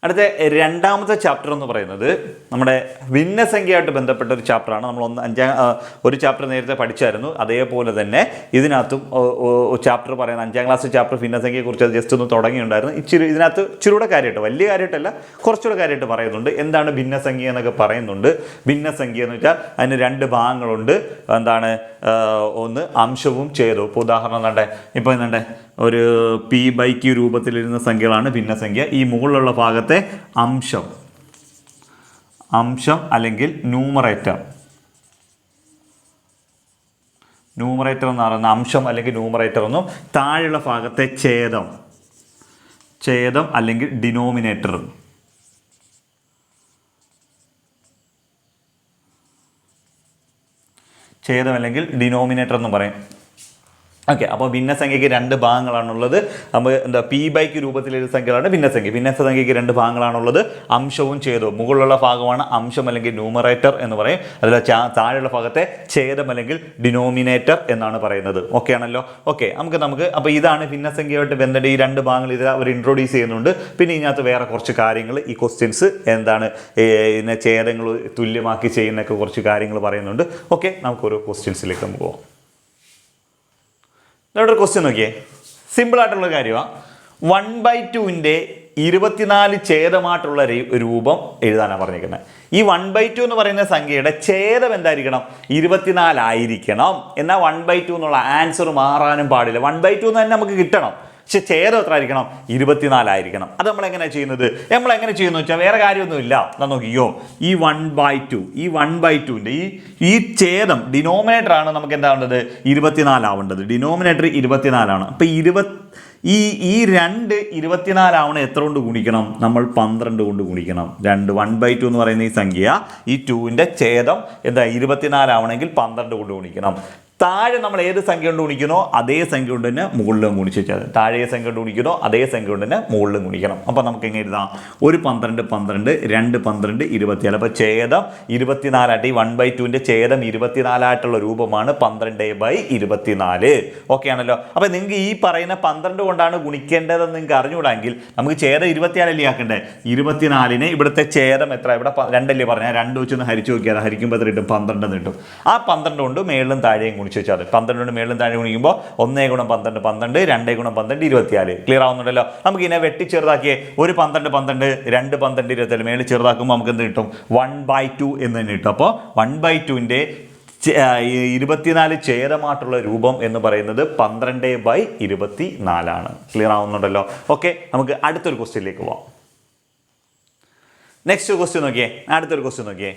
അടുത്ത രണ്ടാമത്തെ ചാപ്റ്റർ എന്ന് പറയുന്നത് നമ്മുടെ ഭിന്നസംഖ്യയായിട്ട് ബന്ധപ്പെട്ട ഒരു ചാപ്റ്ററാണ്. നമ്മൾ ഒരു ചാപ്റ്റർ നേരത്തെ പഠിച്ചായിരുന്നു. അതേപോലെ തന്നെ ഇതിനകത്തും ചാപ്റ്റർ പറയുന്നത് 5ാം ക്ലാസ് ചാപ്റ്റർ ഭിന്നസംഖ്യയെക്കുറിച്ച് ജസ്റ്റ് ഒന്ന് തുടങ്ങിയിട്ടുണ്ടായിരുന്നു. ഇതിനകത്ത് ഇച്ചിരൂടെ കാര്യമായിട്ട്, വലിയ കാര്യമായിട്ടല്ല, കുറച്ചുകൂടെ കാര്യമായിട്ട് പറയുന്നുണ്ട്. എന്താണ് ഭിന്നസംഖ്യ എന്നൊക്കെ പറയുന്നുണ്ട്. ഭിന്നസംഖ്യ എന്ന് വെച്ചാൽ അതിന് 2 ഭാഗങ്ങളുണ്ട്. എന്താണ്? ഒന്ന് അംശവും ഛേദവും. ഇപ്പോൾ ഉദാഹരണം കണ്ടേ, ഇപ്പോൾ എന്നെ ഒരു P/Q രൂപത്തിലിരുന്ന സംഖ്യകളാണ് ഭിന്നസംഖ്യ. ഈ മുകളിലുള്ള ഭാഗത്തെ അംശം അല്ലെങ്കിൽ ന്യൂമറേറ്റർ എന്ന് പറയുന്ന അംശം അല്ലെങ്കിൽ ന്യൂമറേറ്റർ എന്നും, താഴെയുള്ള ഭാഗത്തെ ഛേദം അല്ലെങ്കിൽ ഡിനോമിനേറ്ററും. ഛേദം അല്ലെങ്കിൽ ഡിനോമിനേറ്റർ എന്ന് പറയും. ഓക്കെ. അപ്പോൾ ഭിന്നസംഖ്യയ്ക്ക് രണ്ട് ഭാഗങ്ങളാണുള്ളത്. നമ്മൾ എന്താ പി ബൈക്ക് രൂപത്തിലൊരു സംഖ്യകളാണ് ഭിന്നസംഖ്യ. ഭിന്നസംഖ്യയ്ക്ക് രണ്ട് ഭാഗങ്ങളാണുള്ളത്, അംശവും ഛേദവും. മുകളിലുള്ള ഭാഗമാണ് അംശം അല്ലെങ്കിൽ ന്യൂമറേറ്റർ എന്ന് പറയും. അതിൽ താഴെയുള്ള ഭാഗത്തെ ഛേദം അല്ലെങ്കിൽ ഡിനോമിനേറ്റർ എന്നാണ് പറയുന്നത്. ഓക്കെ ആണല്ലോ. ഓക്കെ, നമുക്ക് അപ്പോൾ ഇതാണ് ഭിന്നസംഖ്യയായിട്ട് ബന്ധപ്പെട്ട ഈ രണ്ട് ഭാഗങ്ങൾ ഇതിൽ അവർ ഇൻട്രൊഡ്യൂസ് ചെയ്യുന്നുണ്ട്. പിന്നെ ഇതിനകത്ത് വേറെ കുറച്ച് കാര്യങ്ങൾ ഈ ക്വസ്റ്റ്യൻസ് എന്താണ് ഇതിനെ ഛേദങ്ങൾ തുല്യമാക്കി ചെയ്യുന്നൊക്കെ കുറച്ച് കാര്യങ്ങൾ പറയുന്നുണ്ട്. ഓക്കെ, നമുക്ക് ഓരോ ക്വസ്റ്റ്യൻസിലേക്ക് നമുക്ക് പോകാം. ഇവിടെ ഒരു ക്വസ്റ്റ്യൻ നോക്കിയേ, സിമ്പിളായിട്ടുള്ള കാര്യമാണ്. 1/2 24 ഛേദമായിട്ടുള്ള രൂപം എഴുതാനാണ് പറഞ്ഞിരിക്കുന്നത്. ഈ 1/2 എന്ന് പറയുന്ന സംഖ്യയുടെ ഛേദം എന്തായിരിക്കണം? 24 ആയിരിക്കണം. എന്നാൽ 1/2 എന്നുള്ള ആൻസർ മാറാനും പാടില്ല. 1/2 എന്ന് തന്നെ നമുക്ക് കിട്ടണം. പക്ഷെ ഛേദം എത്ര ആയിരിക്കണം? 24 ആയിരിക്കണം. അത് നമ്മളെങ്ങനെ ചെയ്യുന്നത്? നമ്മളെങ്ങനെ ചെയ്യുന്നു വെച്ചാൽ വേറെ കാര്യമൊന്നുമില്ല. എന്നാ നോക്കിയോ, ഈ 1/2ൻ്റെ ഈ ഛേദം ഡിനോമിനേറ്റർ ആണ് നമുക്ക് എന്താവേണ്ടത്? 24 ആവേണ്ടത്. ഡിനോമിനേറ്റർ 24 ആണ്. അപ്പം ഈ 24 ആവണ എത്ര കൊണ്ട് ഗുണിക്കണം? നമ്മൾ 12 കൊണ്ട് ഗുണിക്കണം. 1/2 എന്ന് പറയുന്ന ഈ സംഖ്യ ഈ 2ൻ്റെ ഛേദം എന്താ 24 ആവണമെങ്കിൽ 12 കൊണ്ട് ഗുണിക്കണം. താഴെ നമ്മൾ ഏത് സംഖ്യ കൊണ്ട് ഗുണിക്കണോ അതേ സംഖ്യ കൊണ്ട് തന്നെ മുകളിലും ഗുണിച്ച് വെച്ചാൽ താഴെ ഏത് സംഖ്യ കൊണ്ട് ഗുണിക്കണോ അതേ സംഖ്യ കൊണ്ട് തന്നെ മുകളിലും ഗുണിക്കണം. അപ്പോൾ നമുക്ക് എങ്ങനെ എഴുതാം? ഒരു 12 12, 2 12, 24. അപ്പോൾ ഛേദം 24 ഈ 1/2ൻ്റെ ഛേദം 24 രൂപമാണ് 12/24. ഓക്കെ ആണല്ലോ. അപ്പോൾ നിങ്ങൾക്ക് ഈ പറയുന്ന 12 കൊണ്ടാണ് ഗുണിക്കേണ്ടതെന്ന് നിങ്ങൾക്ക് അറിഞ്ഞുകൂടാങ്കിൽ നമുക്ക് ഛേദം 24 ആക്കണ്ടേ? 24 ഇവിടുത്തെ ഛേദം എത്ര? ഇവിടെ 2 പറഞ്ഞാൽ 2 വെച്ചൊന്ന് ഹരിച്ചു നോക്കിയാൽ ഹരിക്കുമ്പോൾ എത്ര കിട്ടും? 12 കിട്ടും. ആ 12 കൊണ്ട് മേളിലും താഴെയും ഗുണിച്ച് വെച്ചാൽ 12 കൊണ്ട് മേളിലും താഴെ ഗുണിക്കുമ്പോൾ 1 × 12 12, 2 × 12 24. ക്ലിയർ ആവുന്നുണ്ടല്ലോ. നമുക്ക് ഇതിനെ വെട്ടി ചെറുതാക്കിയേ. ഒരു 12 12, 2 12 24 മേളിൽ ചെറുതാക്കുമ്പോൾ നമുക്ക് എന്ത് കിട്ടും? 1/2 എന്ന് തന്നെ കിട്ടും. അപ്പോൾ 1/2ൻ്റെ 24 ഛേദമായിട്ടുള്ള രൂപം എന്ന് പറയുന്നത് 12/24 ആണ്. ക്ലിയർ ആവുന്നുണ്ടല്ലോ. ഓക്കെ, നമുക്ക് അടുത്തൊരു ക്വസ്റ്റ്യനിലേക്ക് പോവാം. നെക്സ്റ്റ് ക്വസ്റ്റ്യൻ നോക്കിയേ. അടുത്തൊരു ക്വസ്റ്റ്യൻ നോക്കിയേ.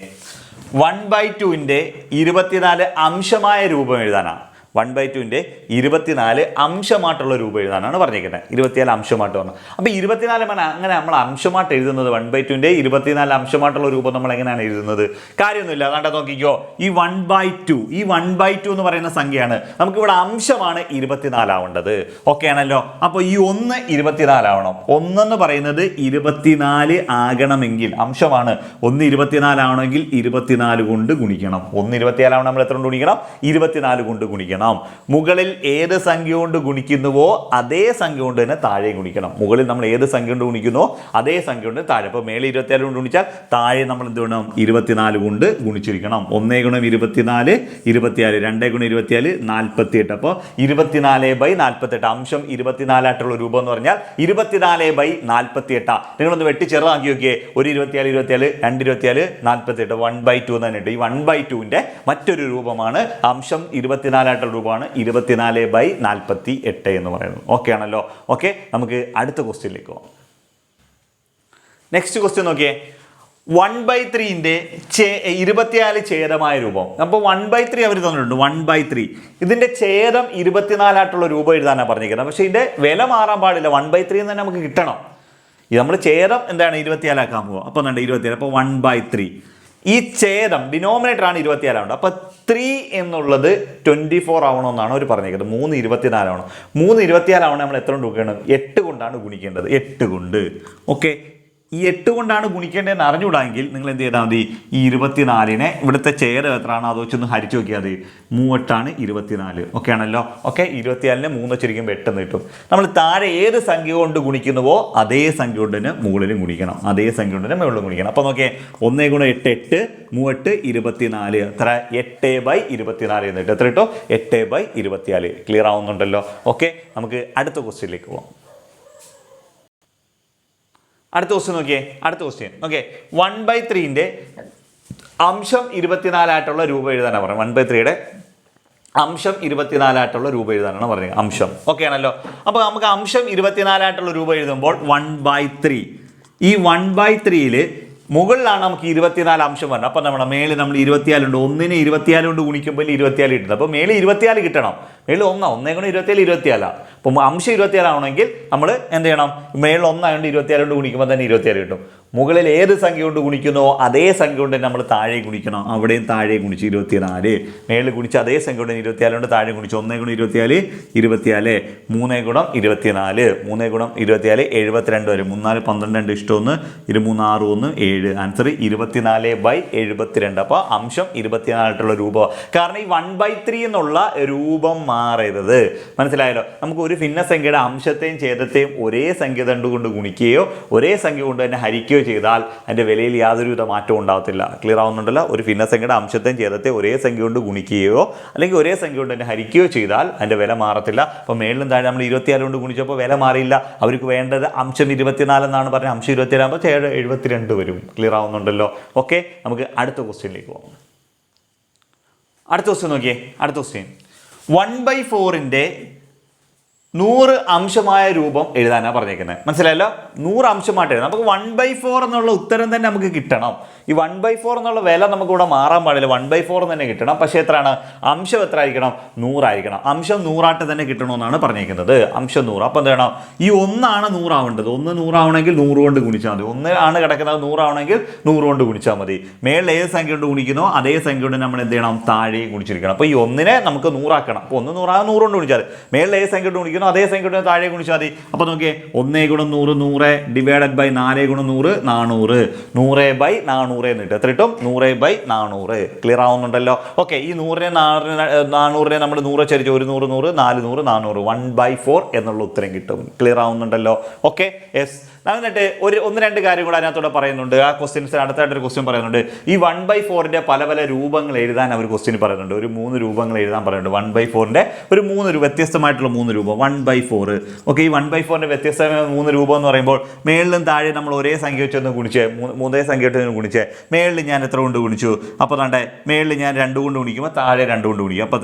1/2ൻ്റെ 24 അംശമായ രൂപം എഴുതാനാണ്. 1/2ൻ്റെ 24 അംശമായിട്ടുള്ള രൂപം എഴുതാനാണ് പറഞ്ഞിരിക്കുന്നത്. 24 അംശമായിട്ട് പറഞ്ഞു. അപ്പോൾ 24 അങ്ങനെ നമ്മൾ അംശമായിട്ട് എഴുതുന്നത് 1/2ൻ്റെ 24 അംശമായിട്ടുള്ള രൂപം നമ്മൾ എങ്ങനെയാണ് എഴുതുന്നത്? കാര്യമൊന്നുമില്ല. അതാണ്ട് നോക്കിക്കോ, ഈ 1/2 എന്ന് പറയുന്ന സംഖ്യയാണ്. നമുക്കിവിടെ അംശമാണ് 24 ആവേണ്ടത്. ഓക്കെ ആണല്ലോ. അപ്പോൾ ഈ 1 24 ആവണം. 1 എന്ന് പറയുന്നത് 24 ആകണമെങ്കിൽ അംശമാണ്. 1 24 ആവണമെങ്കിൽ 24 കൊണ്ട് ഗുണിക്കണം. 1 24 ആവണം നമ്മൾ എത്ര കൊണ്ട് ഗുണിക്കണം? 24 കൊണ്ട് ഗുണിക്കണം. മുകളിൽ ഏത് സംഖ്യ കൊണ്ട് ഗുണിക്കുന്നുവോ അതേ സംഖ്യ കൊണ്ട് തന്നെ താഴെ ഗുണിക്കണം. മുകളിൽ നമ്മൾ ഏത് സംഖ്യ കൊണ്ട് ഗുണിക്കുന്നുവോ അതേ സംഖ്യ കൊണ്ട് താഴെ. അപ്പോൾ മേലെ 24 കൊണ്ട് ഗുണിച്ചാൽ താഴെ നമ്മൾ എന്ത് വേണം? 24 കൊണ്ട് ഗുണിച്ചിരിക്കണം. 1 × 24 24, 2 × 24 48. അപ്പോൾ 24/48 അംശം 24 ആയിട്ടുള്ള രൂപം എന്ന് പറഞ്ഞാൽ 24/48. നിങ്ങളൊന്ന് വെട്ടി ചെറുതാക്കി നോക്കിയേ. ഒരു 24 24, 2 24 48, 1/2 എന്ന് തന്നെ. ഈ 1/2ൻ്റെ മറ്റൊരു രൂപമാണ് അംശം 24 ആയിട്ടുള്ള രൂപമാണ് 24/48 എന്ന് പറയുന്നത്. ഓക്കെ ആണല്ലോ. ഓക്കെ, നമുക്ക് അടുത്ത ക്വസ്റ്റ്യനിലേക്ക് പോകാം. നെക്സ്റ്റ് ക്വസ്റ്റ്യൻ നോക്കിയേ. 1/3ൻ്റെ 24 ഛേദമായ രൂപം. അപ്പോൾ 1/3 അവർ തന്നിട്ടുണ്ട്. 1/3 ഇതിൻ്റെ ഛേദം 24 ആയിട്ടുള്ള രൂപം എഴുതാനാണ് പറഞ്ഞിരിക്കുന്നത്. പക്ഷേ ഇതിൻ്റെ വില മാറാൻ പാടില്ല. 1/3 എന്ന് തന്നെ നമുക്ക് കിട്ടണം. ഇത് നമ്മൾ ഛേദം എന്താണ് 24 ആക്കാൻ പോകുക. അപ്പോൾ എന്താണ് 24? അപ്പോൾ 1/3 ഈ ഛേദം ഡിനോമിനേറ്റർ ആണ് 24 ആവേണ്ടത്. അപ്പോൾ 3 എന്നുള്ളത് 24 ആവണമെന്നാണ് അവർ പറഞ്ഞിരിക്കുന്നത്. 3 24 ആവണം. 3 24 ആവണം. നമ്മൾ എത്ര കൊണ്ട് ഗുണിക്കണം? 8 കൊണ്ടാണ് ഗുണിക്കേണ്ടത്. 8 കൊണ്ട്. ഓക്കെ, ഈ 8 കൊണ്ടാണ് ഗുണിക്കേണ്ടതെന്ന് അറിഞ്ഞുകൂടാമെങ്കിൽ നിങ്ങൾ എന്ത് ചെയ്താൽ മതി? ഈ 24നെ ഇവിടുത്തെ ഛേദം എത്രയാണോ അത് വെച്ചൊന്ന് ഹരിച്ചു നോക്കിയാൽ മതി. 3 × 8 = 24. ഓക്കെ ആണല്ലോ. ഓക്കെ, 24നെ 3 വെച്ചിരിക്കുമ്പോൾ 8 എന്ന് കിട്ടും. നമ്മൾ താഴെ ഏത് സംഖ്യ കൊണ്ട് ഗുണിക്കുന്നുവോ അതേ സംഖ്യ കൊണ്ട് തന്നെ മുകളിലും ഗുണിക്കണം. അതേ സംഖ്യ കൊണ്ട് തന്നെ മുകളിലും ഗുണിക്കണം. അപ്പോൾ നോക്കിയേ, 1 × 8 8, 3 24. എത്ര? 8/24 എന്ന് കിട്ടും. എത്ര കിട്ടും? 8/24. ക്ലിയർ ആവുന്നുണ്ടല്ലോ. ഓക്കെ, നമുക്ക് അടുത്ത ക്വസ്റ്റ്യനിലേക്ക് പോകാം. അടുത്ത ക്വസ്റ്റ്യൻ നോക്കിയേ. അടുത്ത ക്വസ്റ്റ്യൻ ഓക്കെ. 1/3ൻ്റെ അംശം 24 ആയിട്ടുള്ള രൂപം എഴുതാനാണ് പറഞ്ഞത്. 1/3യുടെ അംശം 24 ആയിട്ടുള്ള രൂപം എഴുതാനാണ് പറഞ്ഞത്. അംശം. ഓക്കെ ആണല്ലോ. അപ്പോൾ നമുക്ക് അംശം 24 ആയിട്ടുള്ള രൂപം എഴുതുമ്പോൾ 1/3 ഈ 1/3ൽ മുകളിലാണ് നമുക്ക് 24 അംശം വരുന്നത്. അപ്പോൾ നമ്മുടെ മേളിൽ നമ്മൾ 24 ഉണ്ട്. 1നെ 24 കൊണ്ട് ഗുണിക്കുമ്പോൾ 24 കിട്ടുന്നത്. അപ്പോൾ മേളിൽ 24 കിട്ടണം. മേളിൽ 1 × 24 24. അപ്പോൾ അംശം 24 ആവണമെങ്കിൽ നമ്മൾ എന്ത് ചെയ്യണം? മേളിൽ 1 ആയതുകൊണ്ട് 24 കൊണ്ട് ഗുണിക്കുമ്പോൾ തന്നെ 24 കിട്ടും. മുകളിൽ ഏത് സംഖ്യ കൊണ്ട് ഗുണിക്കുന്നോ അതേ സംഖ്യ കൊണ്ട് നമ്മൾ താഴെ ഗുണിക്കണം. അവിടെയും താഴെ ഗുണിച്ച് 24, മേളിൽ ഗുണിച്ച് അതേ സംഖ്യ കൊണ്ട് 24 കൊണ്ട് താഴെ ഗുണിച്ച് 1 ഗുണം 24 24, 3 ഗുണം 24, 3 ഗുണം 24 72 വരും. 3 4 12 ഇഷ്ടമൊന്ന് 23 6 1 7. ആൻസർ 24/72. അപ്പോൾ അംശം 24 രൂപം. കാരണം ഈ 1/3 എന്നുള്ള രൂപം മാറരുത്. മനസ്സിലായല്ലോ? നമുക്ക് ഒരു ഭിന്നസംഖ്യയുടെ അംശത്തെയും ഛേദത്തെയും ഒരേ സംഖ്യ കൊണ്ട് ഗുണിക്കുകയോ ഒരേ സംഖ്യ കൊണ്ട് തന്നെ ഹരിക്കുകയോ ചെയ്താൽ അതിൻ്റെ വിലയിൽ യാതൊരുവിധ മാറ്റവും ഉണ്ടാകത്തില്ല. ക്ലിയർ ആവുന്നുണ്ടല്ലോ? ഒരു ഭിന്നസംഖ്യയുടെ അംശത്തെയും ഛേദത്തെയും ഒരേ സംഖ്യ കൊണ്ട് ഗുണിക്കുകയോ അല്ലെങ്കിൽ ഒരേ സംഖ്യ കൊണ്ട് തന്നെ ഹരിക്കുകയോ ചെയ്താൽ അതിൻ്റെ വില മാറത്തില്ല. അപ്പോൾ മേളിലും താഴെ നമ്മൾ 24 കൊണ്ട് ഗുണിച്ചപ്പോൾ വില മാറിയില്ല. അവർക്ക് വേണ്ടത് അംശം 24 എന്നാണ് പറഞ്ഞത്. അംശം 24 ആകുമ്പോൾ 72 വരും. ക്ലിയർ ആവുന്നുണ്ടല്ലോ? ഓക്കെ, നമുക്ക് അടുത്ത ക്വസ്റ്റ്യനിലേക്ക് പോകാം. അടുത്ത ക്വസ്റ്റ്യൻ നോക്കിയേ. അടുത്ത ക്വസ്റ്റ്യൻ 1/4ൻ്റെ 100 അംശമായ രൂപം എഴുതാനാണ് പറഞ്ഞേക്കുന്നത്. മനസ്സിലായല്ലോ? 100 അംശമായിട്ട് എഴുതാം. നമുക്ക് 1/4 എന്നുള്ള ഉത്തരം തന്നെ നമുക്ക് കിട്ടണം. ഈ 1/4 എന്നുള്ള വില നമുക്ക് ഇവിടെ മാറാൻ പാടില്ല. 1/4 തന്നെ കിട്ടണം. പക്ഷേ എത്രയാണ്? അംശം എത്ര ആയിരിക്കണം? 100 ആയിരിക്കണം. അംശം 100 തന്നെ കിട്ടണമെന്നാണ് പറഞ്ഞേക്കുന്നത്. അംശം 100. അപ്പോൾ എന്ത് വേണം? ഈ 1 ആണ് 100 ആവേണ്ടത്. 1 100 ആവണമെങ്കിൽ 100 കൊണ്ട് ഗുണിച്ചാൽ മതി. 1 ആണ് കിടക്കുന്നത് 100 ആവണമെങ്കിൽ 100 കൊണ്ട് ഗുണിച്ചാൽ മതി. മേളിൽ ഏത് സംഖ്യ കൊണ്ട് ഗുണിക്കുന്നോ അതേ സംഖ്യ കൊണ്ട് നമ്മൾ എന്ത് ചെയ്യണം? താഴെ ഗുണിച്ചിരിക്കണം. അപ്പോൾ ഈ 1നെ നമുക്ക് 100 ആക്കണം. അപ്പോൾ 1 100 100 കൊണ്ട് ഗുണിച്ചാൽ മതി. മേളിൽ ഏത് സംഖ്യ കൊണ്ട് ഗുണിക്കുന്നോ അതേ സംഖ്യ താഴെ ഗുണിച്ചാൽ മതി. അപ്പോൾ നോക്കിയേ, 1 ഗുണം 100 100 ഡിവൈഡഡ് ബൈ 4 ഗുണം 100 400, 100/400 എന്നിട്ട് എത്ര കിട്ടും? 100/400. ക്ലിയർ ആവുന്നുണ്ടല്ലോ? ഓക്കെ, ഈ 100നെ 400നെ നമ്മൾ 100 ചരിച്ച് 1 100 100 400 400 1/4 എന്നുള്ള ഉത്തരം കിട്ടും. ക്ലിയർ ആവുന്നുണ്ടല്ലോ? Okay, yes. എന്നിട്ട് ഒന്ന് രണ്ട് കാര്യം കൂടെ അതിനകത്തൂടെ പറയുന്നുണ്ട്. ആ ക്വസ്റ്റ്യൻസിന് അടുത്തായിട്ടൊരു ക്വസ്റ്റ്യൻ പറയുന്നുണ്ട്. ഈ 1/4ൻ്റെ പല പല രൂപങ്ങൾ എഴുതാൻ അവർ ക്വസ്റ്റ്യൻ പറയുന്നുണ്ട്. ഒരു 3 രൂപങ്ങൾ എഴുതാൻ പറയുന്നുണ്ട്. 1/4ൻ്റെ ഒരു 3 വ്യത്യസ്തമായിട്ടുള്ള 3 രൂപം. 1/4. ഓക്കെ, ഈ 1/4ൻ്റെ വ്യത്യസ്തമായ 3 രൂപം എന്ന് പറയുമ്പോൾ മേളിലും താഴെ നമ്മൾ ഒരേ സംഖ്യ വെച്ചൊന്ന് ഗുണിച്ച് മൂന്നേ സംഖ്യ വെച്ചൊന്ന് ഗുണിച്ച് മേളിൽ ഞാൻ എത്ര കൊണ്ട് ഗുണിച്ചു? അപ്പോൾ താണ്ടെ മേളിൽ ഞാൻ 2 കൊണ്ട് ഗുണിക്കുമ്പോൾ താഴെ 2 കൊണ്ട് ഗുണിക്കും. അപ്പോൾ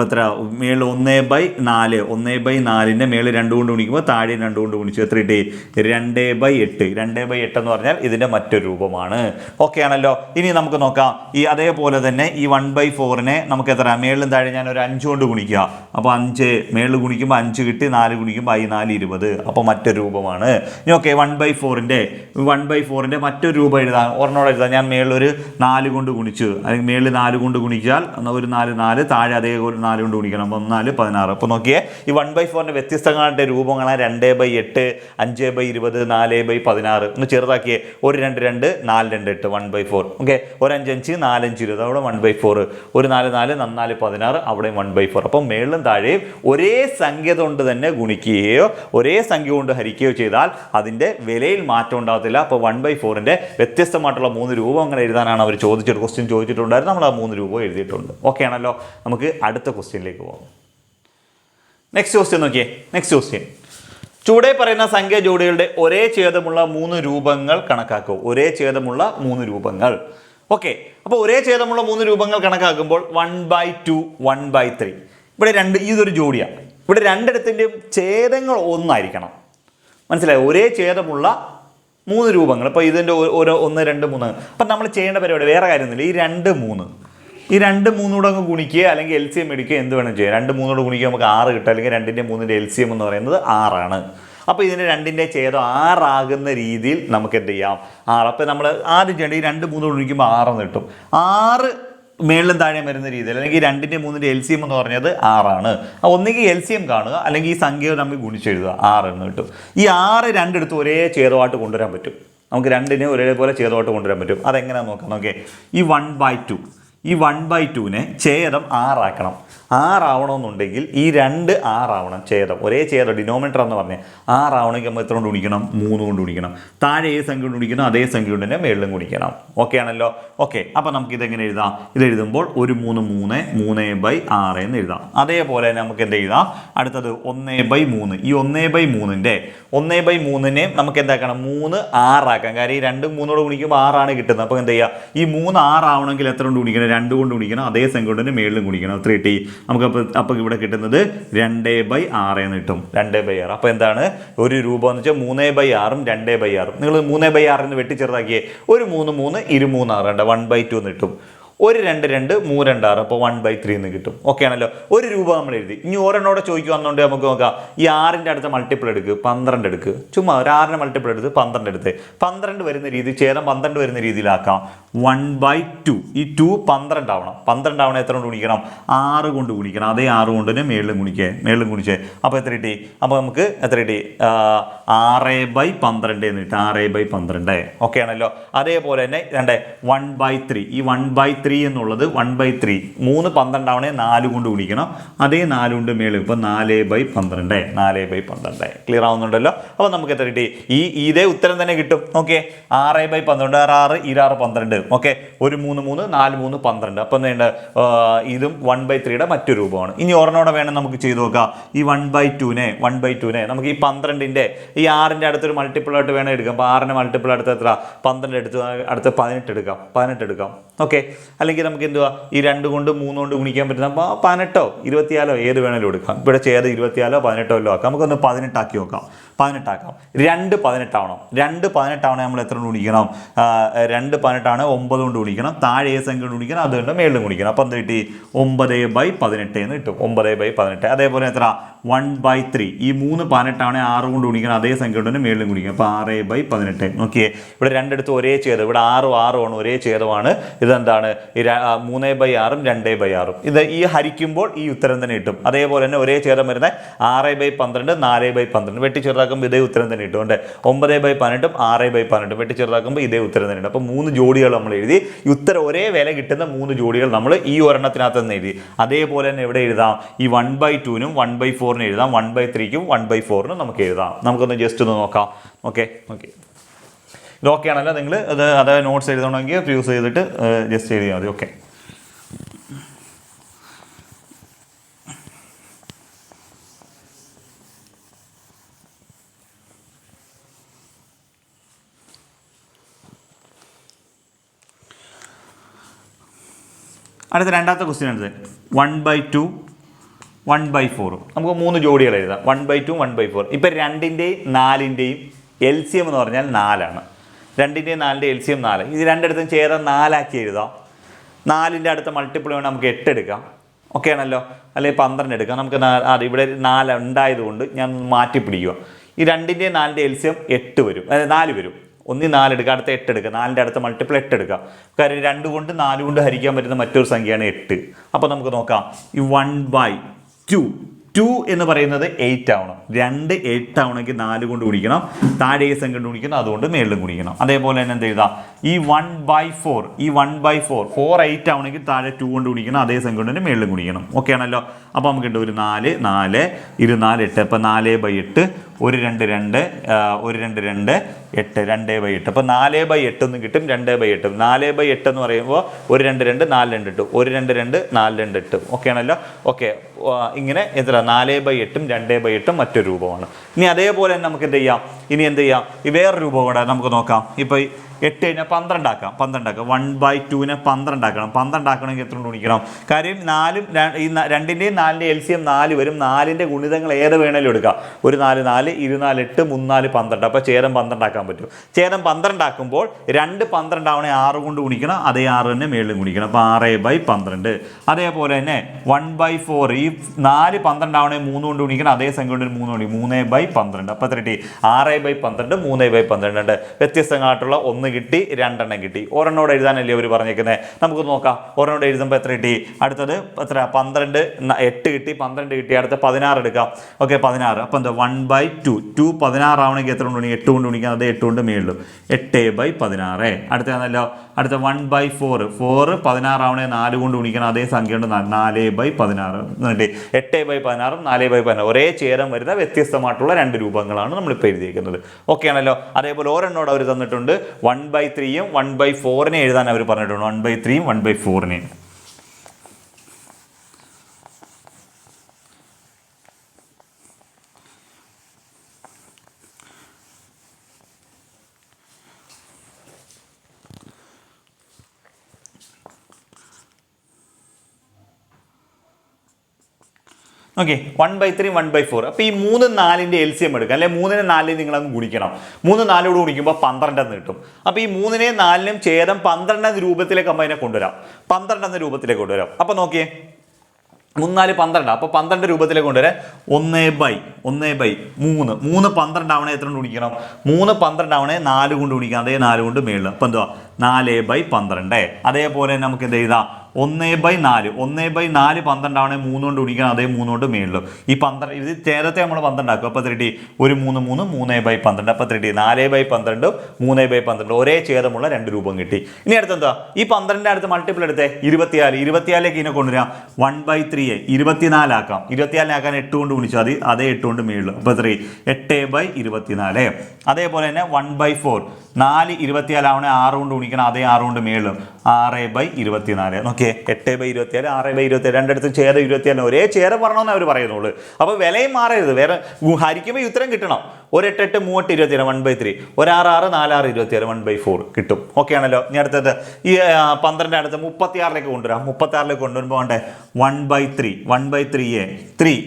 എത്ര മേളിൽ 1/4 1/4ൻ്റെ മേളിൽ 2 കൊണ്ട് ഗുണിക്കുമ്പോൾ താഴെ 2 കൊണ്ട് ഗുണിച്ചു. എത്ര കിട്ടി? 2/8. 2/8 എന്ന് പറഞ്ഞാൽ ഇതിൻ്റെ മറ്റൊരു രൂപമാണ്. ഓക്കെ ആണല്ലോ? ഇനി നമുക്ക് നോക്കാം. ഈ അതേപോലെ തന്നെ ഈ 1/4നെ നമുക്ക് എത്ര? മേളിലും താഴെ ഞാൻ ഒരു 5 കൊണ്ട് ഗുണിക്കുക. അപ്പോൾ 5 മേളിൽ ഗുണിക്കുമ്പോൾ 5 കിട്ടി. 4 ഗുണിക്കുമ്പോൾ 4 20. അപ്പോൾ മറ്റൊരു രൂപമാണ്. ഇനി ഓക്കെ, 1/4ൻ്റെ മറ്റൊരു രൂപം എഴുതാം. ഒരെണ്ണോടെ എഴുതാം. ഞാൻ മേളിൽ ഒരു 4 കൊണ്ട് ഗുണിച്ചു. അല്ലെങ്കിൽ മേളിൽ 4 കൊണ്ട് ഗുണിച്ചാൽ ഒരു 4 താഴെ അതേ ഒരു 4 കൊണ്ട് ഗുണിക്കണം. അപ്പോൾ 4 16. അപ്പോൾ നോക്കിയേ, ഈ 1/4ൻ്റെ വ്യത്യസ്തങ്ങളുടെ രൂപങ്ങളാണ് 2/8 5/20 4/16. ഒന്ന് ചെറുതാക്കിയേ. ഒരു 2 2 4 2 8 1/4. ഓക്കെ, ഒരു 5 5 4 5 20 അവിടെ 1/4. ഒരു 4 4 4 16 അവിടെ 1/4. അപ്പോൾ മേളിലും താഴെയും ഒരേ സംഖ്യ കൊണ്ട് തന്നെ ഗുണിക്കുകയോ ഒരേ സംഖ്യ കൊണ്ട് ഹരിക്കുകയോ ചെയ്താൽ അതിൻ്റെ വിലയിൽ മാറ്റം ഉണ്ടാകത്തില്ല. അപ്പോൾ 1/4ൻ്റെ വ്യത്യസ്തമായിട്ടുള്ള 3 രൂപങ്ങൾ എഴുതാനാണ് അവർ ക്വസ്റ്റ്യൻ ചോദിച്ചിട്ടുണ്ടായിരുന്നു. നമ്മൾ ആ 3 രൂപം എഴുതിയിട്ടുണ്ട്. ഓക്കെ ആണല്ലോ? നമുക്ക് അടുത്ത ക്വസ്റ്റ്യനിലേക്ക് പോകാം. നെക്സ്റ്റ് ക്വസ്റ്റ്യൻ നോക്കിയേ. നെക്സ്റ്റ് ക്വസ്റ്റ്യൻ, ചുവടെ പറയുന്ന സംഖ്യ ജോഡികളുടെ ഒരേ ഛേദമുള്ള 3 രൂപങ്ങൾ കണക്കാക്കൂ. ഒരേ ഛേദമുള്ള 3 രൂപങ്ങൾ. ഓക്കെ, അപ്പോൾ ഒരേ ഛേദമുള്ള 3 രൂപങ്ങൾ കണക്കാക്കുമ്പോൾ 1/2 1/3. ഇവിടെ ഇതൊരു ജോഡിയാണ്. ഇവിടെ രണ്ടിടത്തിൻ്റെയും ഛേദങ്ങൾ ഒന്നായിരിക്കണം. മനസ്സിലായോ? ഒരേ ഛേദമുള്ള 3 രൂപങ്ങൾ. ഇപ്പോൾ ഇതിൻ്റെ ഓരോ 1 2 3. അപ്പം നമ്മൾ ചെയ്യേണ്ട പരിപാടി വേറെ കാര്യമൊന്നുമില്ല. ഈ 2 3 കൂടെ അങ്ങ് ഗുണിക്കുക, അല്ലെങ്കിൽ LCM എടുക്കുക, എന്ത് വേണം ചെയ്യുക. 2 3 കൂടെ ഗുണിക്കുക നമുക്ക് 6 കിട്ടും. അല്ലെങ്കിൽ 2ൻ്റെ 3ൻ്റെ LCM എന്ന് പറയുന്നത് 6 ആണ്. അപ്പോൾ ഇതിൻ്റെ 2ൻ്റെ ഛേദം 6 ആകുന്ന രീതിയിൽ നമുക്ക് എന്ത് ചെയ്യാം? 6. അപ്പോൾ നമ്മൾ ആദ്യം ചെയ്യേണ്ടത് ഈ 2 3 ഗുണിക്കുമ്പോൾ 6 എന്ന് കിട്ടും. 6 മേളിലും താഴെ വരുന്ന രീതിയിൽ, അല്ലെങ്കിൽ 2ൻ്റെ 3ൻ്റെ LCM എന്ന് പറഞ്ഞത് 6 ആണ്. ഒന്നുകിൽ LCM കാണുക, അല്ലെങ്കിൽ ഈ സംഖ്യ നമ്മൾ ഗുണിച്ചെഴുതുക. 6 എന്ന് കിട്ടും. ഈ 6 രണ്ടിടത്ത് ഒരേ ഛേദമായിട്ട് കൊണ്ടുവരാൻ പറ്റും. നമുക്ക് 2നെ ഒരേപോലെ ഛേദമായിട്ട് കൊണ്ടുവരാൻ പറ്റും. അതെങ്ങനെയാണെന്ന് നോക്കാം. നോക്കേ, ഈ 1/2നെ ഛേദം 6 ആക്കണം. 6 ആവണമെന്നുണ്ടെങ്കിൽ ഈ 2 6 ആവണം. ഛേദം ഒരേ ഛേദം ഡിനോമിനേറ്റർ എന്ന് പറഞ്ഞാൽ 6 ആവണമെങ്കിൽ നമ്മൾ എത്ര കൊണ്ട് ഗുണിക്കണം? 3 കൊണ്ട് ഗുണിക്കണം. താഴെ ഏത് സംഖ്യ കൊണ്ട് ഗുണിക്കണം അതേ സംഖ്യ കൊണ്ട് തന്നെ മേളിലും ഗുണിക്കണം. ഓക്കെ ആണല്ലോ? ഓക്കെ, അപ്പോൾ നമുക്ക് ഇതെങ്ങനെ എഴുതാം? ഇത് എഴുതുമ്പോൾ ഒരു 3 3 3/6 എന്ന് എഴുതാം. അതേപോലെ തന്നെ നമുക്ക് എന്ത് എഴുതാം? അടുത്തത് 1/3. ഈ 1/3നെ നമുക്ക് എന്താക്കണം? 3 6 ആക്കാം. കാര്യം ഈ 2 3 ഗുണിക്കുമ്പോൾ 6 ആണ് കിട്ടുന്നത്. അപ്പോൾ എന്താ ചെയ്യുക? ഈ 3 6 ആവണമെങ്കിൽ എത്ര കൊണ്ട് ഗുണിക്കണം? 2 കൊണ്ട് ഗുണിക്കണം. അതേ സംഖ്യ കൊണ്ട് തന്നെ മേളിലും ഗുണിക്കണം. 3 നമുക്ക് അപ്പോൾ ഇവിടെ കിട്ടുന്നത് 2/6 എന്ന് കിട്ടും. 2/6. അപ്പോൾ എന്താണ് ഒരു രൂപം എന്ന് വെച്ചാൽ 3/6ഉം 2/6ഉം. നിങ്ങൾ 3/6 വെട്ടി ചെറുതാക്കിയേ. ഒരു 3 3 2 3 6 1/2 എന്ന് കിട്ടും. ഒരു 2 2 3 2 6 അപ്പോൾ 1/3 എന്ന് കിട്ടും. ഓക്കെ ആണല്ലോ. ഒരു രൂപ നമ്മൾ എഴുതി. ഇനി ഒരെണ്ണോടെ ചോദിക്കുവാന്നുകൊണ്ട് നമുക്ക് നോക്കാം. ഈ 6ന്റെ അടുത്ത മൾട്ടിപ്പിൾ എടുക്ക്, 12 എടുക്ക്. ചുമ്മാ ഒരു 6ന്റെ മൾട്ടിപ്പിൾ എടുത്ത് 12 എടുത്ത് 12 വരുന്ന രീതി, ഛേദം 12 വരുന്ന രീതിയിലാക്കാം. 1/2. ഈ 2 12 ആവണം. 12 ആവണം എത്ര കൊണ്ട് ഗുണിക്കണം? 6 കൊണ്ട് ഗുണിക്കണം. അതേ 6 കൊണ്ട് തന്നെ മേളിലും ഗുണിച്ചേ. അപ്പോൾ എത്ര കിട്ടി? അപ്പോൾ നമുക്ക് എത്ര കിട്ടി? 6/12 എന്ന് കിട്ടും. 6/12. ഓക്കെ ആണല്ലോ. അതേപോലെ തന്നെ 1/3. ഈ 1/3 എന്നുള്ളത് 1/3 3 12 ആവണേ 4 കൊണ്ട് ഗുണിക്കണം. അതേ 4 കൊണ്ട് മേളിൽ. ഇപ്പം 4/12. 4/12. ക്ലിയർ ആവുന്നുണ്ടല്ലോ. അപ്പോൾ നമുക്ക് എത്ര കിട്ടി? ഇതേ ഉത്തരം തന്നെ കിട്ടും. ഓക്കെ, 6/12. 6 6 12. ഓക്കെ, ഒരു 3 3 4 3 12. അപ്പം എന്താ, ഇതും 1/3യുടെ മറ്റൊരു രൂപമാണ്. ഇനി ഒരെണ്ണോടെ വേണം നമുക്ക് ചെയ്ത് നോക്കാം. ഈ 1/2നെ നമുക്ക് ഈ 12ന്റെ ഈ 6ന്റെ അടുത്തൊരു മൾട്ടിപ്പിൾ ആയിട്ട് വേണം എടുക്കാം. അപ്പോൾ 6ന്റെ മൾട്ടിപ്പിൾ അടുത്ത് എത്ര? 12 എടുത്ത് അടുത്ത് 18 എടുക്കാം. ഓക്കെ, അല്ലെങ്കിൽ നമുക്ക് എന്തുവാ ഈ 2 കൊണ്ട് 3 കൊണ്ട് ഗുണിക്കാൻ പറ്റുന്ന 18 24 ഏത് വേണമെങ്കിലും എടുക്കാം. ഇവിടെ ചെയ്ത് 24 18 ആക്കാം. നമുക്കൊന്ന് 18 ആക്കി നോക്കാം. 18 ആക്കാം. 2 18 ആവണം. 2 18 ആവണേ നമ്മൾ എത്ര കൊണ്ട് ഗുണിക്കണം? 2 18 ആണ് 9 കൊണ്ട് ഗുണിക്കണം. താഴെ ഏത് സംഖ്യ കൊണ്ട് ഗുണിക്കണം? അതുകൊണ്ട് മേളിലും ഗുണിക്കണം. അപ്പം എന്ത് കിട്ടി? 9/18 എന്ന് കിട്ടും. 9/18. അതേപോലെ എത്ര? 1/3. ഈ 3 18 ആണ് 6 കൊണ്ട് ഗുണിക്കണം. അതേ സംഖ്യ കൊണ്ട് മേളിലും ഗുണിക്കണം. അപ്പോൾ 6/18. നോക്കിയേ, ഇവിടെ രണ്ടിടത്തും ഒരേ ഛേദം. ഇവിടെ 6 6 ആണ്, ഒരേ ഛേദമാണ്. ഇതെന്താണ്? 3/6 2/6. ഇത് ഈ ഹരിക്കുമ്പോൾ ഈ ഉത്തരം തന്നെ കിട്ടും. അതേപോലെ തന്നെ ഒരേ ഛേദം വരുന്ന 6/12 4/12 വെട്ടി ചെറുതാക്കുമ്പോൾ ഇതേ ഉത്തരം തന്നെ കിട്ടും. 9/18 6/12 വെട്ടി ചെറുതാക്കുമ്പോൾ ഇതേ ഉത്തരം തന്നെ ഉണ്ട്. അപ്പോൾ 3 ജോഡികൾ നമ്മൾ എഴുതി. ഈ ഉത്തരം ഒരേ വില കിട്ടുന്ന 3 ജോഡികൾ നമ്മൾ ഈ ഒരെണ്ണത്തിനകത്ത് നിന്ന് എഴുതി. അതേപോലെ തന്നെ എവിടെ എഴുതാം? ഈ 1/2നും 1/4നും എഴുതാം. 1/3ക്കും 1/4നും നമുക്ക് എഴുതാം. നമുക്കൊന്ന് ജസ്റ്റ് ഒന്ന് നോക്കാം. ഓക്കെ, ഇത് ഓക്കെ ആണല്ലോ. നിങ്ങൾ അത് നോട്ട്സ് എഴുതണമെങ്കിൽ ഫ്യൂസ് ചെയ്തിട്ട് ജസ്റ്റ് എഴുതിയാൽ മതി. ഓക്കെ, അടുത്ത രണ്ടാമത്തെ ക്വസ്റ്റ്യൻ എടുത്ത് 1/2 1/4. നമുക്ക് 3 ജോഡികൾ എഴുതാം. 1/2 1/4. ഇപ്പം 2ന്റെയും 4ന്റെയും LCM എന്ന് പറഞ്ഞാൽ 4 ആണ്. 2ന്റെയും 4ന്റെയും LCM 4. ഇത് രണ്ടിടത്തും ചേർന്ന് 4 ആക്കി എഴുതാം. 4ന്റെ അടുത്ത മൾട്ടിപ്പിൾ വേണം നമുക്ക് 8 എടുക്കാം. ഓക്കെ ആണല്ലോ. അല്ലെങ്കിൽ 12 എടുക്കാം. നമുക്ക് ഇവിടെ 4 ഉണ്ടായതുകൊണ്ട് ഞാൻ മാറ്റി പിടിക്കുക. ഈ 2ന്റെയും 4ന്റെയും LCM 8 വരും, അതായത് 4 വരും. 1 4 എടുക്കുക, അടുത്ത 8 എടുക്കുക. 4ന്റെ അടുത്ത മൾട്ടിപ്പിൾ 8 എടുക്കുക. കാര്യം 2 കൊണ്ട് 4 കൊണ്ട് ഹരിക്കാൻ പറ്റുന്ന മറ്റൊരു സംഖ്യയാണ് 8. അപ്പോൾ നമുക്ക് നോക്കാം. ഈ 1/2 2 എന്ന് പറയുന്നത് 8 ആവണം. 2 8 ആവണമെങ്കിൽ 4 കൊണ്ട് ഗുണിക്കണം. താഴെ ഈ സംഖ്യ കൊണ്ട് ഗുണിക്കണം, അതുകൊണ്ട് മേളിലും ഗുണിക്കണം. അതേപോലെ തന്നെ എന്ത് എഴുതാം? ഈ 1/4 4 8 ആവണമെങ്കിൽ താഴെ 2 കൊണ്ട് ഗുണിക്കണം. അതേ സംഖ്യ കൊണ്ട് തന്നെ മേളിലും ഗുണിക്കണം. ഓക്കെ ആണല്ലോ. അപ്പോൾ നമുക്കുണ്ട് ഒരു 4 4 24 8. അപ്പോൾ 4/8 1 2 2 1 2 2 8 2/8. അപ്പോൾ 4/8 എന്ന് കിട്ടും. 2/8 4/8 എന്ന് പറയുമ്പോൾ 1 2 2 4 2 8 1 2 2 4 2 8. ഓക്കെ ആണല്ലോ. ഓക്കെ, ഇങ്ങനെ എത്ര? 4/8 2/8 മറ്റൊരു രൂപമാണ്. ഇനി അതേപോലെ തന്നെ നമുക്ക് എന്ത് ചെയ്യാം? ഈ വേറെ രൂപം കൂടെ നമുക്ക് നോക്കാം. ഇപ്പോൾ 8 കഴിഞ്ഞാൽ 12 ആക്കാം. 1/2നെ 12 ആക്കണം. 12 ആക്കണമെങ്കിൽ എത്ര കൊണ്ട് ഗുണിക്കണം? കാര്യം 4 ഈ 2ന്റെയും 4ന്റെയും LCM 4 വരും. 4ന്റെ ഗുണിതങ്ങൾ ഏത് വേണേലും എടുക്കാം. ഒരു 4 4 24 8 3 4 12. അപ്പോൾ ഛേദം 12 ആക്കാൻ പറ്റും. ഛേദം 12 ആക്കുമ്പോൾ 2 12 ആവണേ 6 കൊണ്ട് ഗുണിക്കണം. അതേ 6 തന്നെ മേളിലും ഗുണിക്കണം. അപ്പോൾ 6/12. അതേപോലെ തന്നെ 1/4 ഈ 4 12 ആവണേ 3 കൊണ്ട് ഗുണിക്കണം. അതേ സംഖ്യ കൊണ്ട് 3 കൊണ്ട് 3/12. അപ്പോൾ എത്ര കിട്ടി? 6/12 3/12. വ്യത്യസ്തങ്ങളായിട്ടുള്ള 1 കിട്ടി, 2 എണ്ണം കിട്ടി. ഒരെണ്ണോട് എഴുതാനല്ലേ അവർ പറഞ്ഞേക്കുന്നത്. നമുക്ക് നോക്കാം. ഒരെണ്ണോട് എഴുതുമ്പോൾ എത്ര കിട്ടി? അടുത്തത് എത്ര? 12 8 കിട്ടി, 12 കിട്ടി. അടുത്ത 16 എടുക്കാം. ഓക്കെ, 16. അപ്പോൾ എന്താ? 1/2 2 16 ആവണമെങ്കിൽ എത്ര കൊണ്ട് ഗുണിക്കും? 8 കൊണ്ട് ഗുണിക്കാം. അത് 8 കൊണ്ട് മേളിലും 8/16. അടുത്തതാണല്ലോ. അടുത്ത 1/4 4 16 ആവണേ 4 കൊണ്ട് ഗുണിക്കണം. അതേ സംഖ്യ കൊണ്ട് 4/16. 8/16 4/16 ഒരേ ഛേദം വരുന്ന വ്യത്യസ്തമായിട്ടുള്ള 2 രൂപങ്ങളാണ് നമ്മളിപ്പോൾ എഴുതിയിരിക്കുന്നത്. ഓക്കെ ആണല്ലോ. അതേപോലെ ഒരെണ്ണോട് അവർ തന്നിട്ടുണ്ട്. 1/3യും 1/4നെ എഴുതാൻ അവർ പറഞ്ഞിട്ടുണ്ട്. 1/3യും 1/4നെയും. ഓക്കെ 1/3 1/4. അപ്പോൾ ഈ 3 4ന്റെ LCM എടുക്കുക, അല്ലെ 3നെ 4 നിങ്ങളങ്ങ് ഗുണിക്കണം. 3 4 ഗുണിക്കുമ്പോൾ 12 എന്ന് കിട്ടും. അപ്പോൾ ഈ 3നെ 4നും ഛേദം 12 എന്ന രൂപത്തിലേക്ക് നമ്മൾ അതിനെ കൊണ്ടുവരാം. 12 എന്ന രൂപത്തിലേക്ക് കൊണ്ടുവരാം. അപ്പോൾ നോക്കിയേ 3 4 12, അപ്പോൾ 12 രൂപത്തിലേക്ക് കൊണ്ടുവരാൻ 1/3 12 ആവണേ എത്ര കൊണ്ട് ഗുണിക്കണം? 3 12 ആവണേ 4 കൊണ്ട് ഗുണിക്കാം. അതേ 4 കൊണ്ട് മേളിൽ. അപ്പോൾ എന്തുവാ 4/12. അതേപോലെ നമുക്ക് എന്ത് ചെയ്താൽ 1/4 12 ആവണേ 3 കൊണ്ട് ഗുണിക്കണം. അതേ 3 കൊണ്ട് മേളിലും. ഈ 12 ഇത് ചേരത്തെ നമ്മൾ 12 ആക്കും. അപ്പോൾ 3 1 3 3 3/12. അപ്പോൾ 4/12 3/12 ഒരേ ഛേദമുള്ള രണ്ട് രൂപം കിട്ടി. ഇനി അടുത്തെന്താ ഈ 12ന്റെ അടുത്ത് മൾട്ടിപ്പിൾ എടുത്തേ 24 ഇതിനെ കൊണ്ടുവരാം. 1/3 24 ആക്കാം. 24 ആക്കാൻ 8 കൊണ്ട് ഗുണിച്ചാൽ മതി. അതേ 8 കൊണ്ട് മേളിലും. അപ്പോൾ 8/24. അതേപോലെ തന്നെ 1/4 4 24 ആവണേ 6 കൊണ്ട് ഗുണിക്കണം. അതേ 6 കൊണ്ട് മേളിലും. 6/24. നോക്കിയേ 8/24 6/24 രണ്ടിടത്തും ഛേദം 24 ഒരേ ഛേദം പറഞ്ഞോന്ന് അവർ പറയുന്നുള്ളൂ. അപ്പോൾ വിലയും മാറരുത്. വേറെ ഹരിക്കുമ്പോൾ ഈ ഉത്തരം കിട്ടണം. 1 8 8 3 8 24 1/3 1 6 6 4 6 24 1/4 കിട്ടും. ഓക്കെ ആണല്ലോ. ഇനി അടുത്തത് ഈ 12ന്റെ അടുത്ത് 36ലേക്ക് കൊണ്ടുവരാം. 36ലേക്ക് കൊണ്ടുവരുമ്പോൾ വേണ്ടേ 1/3 3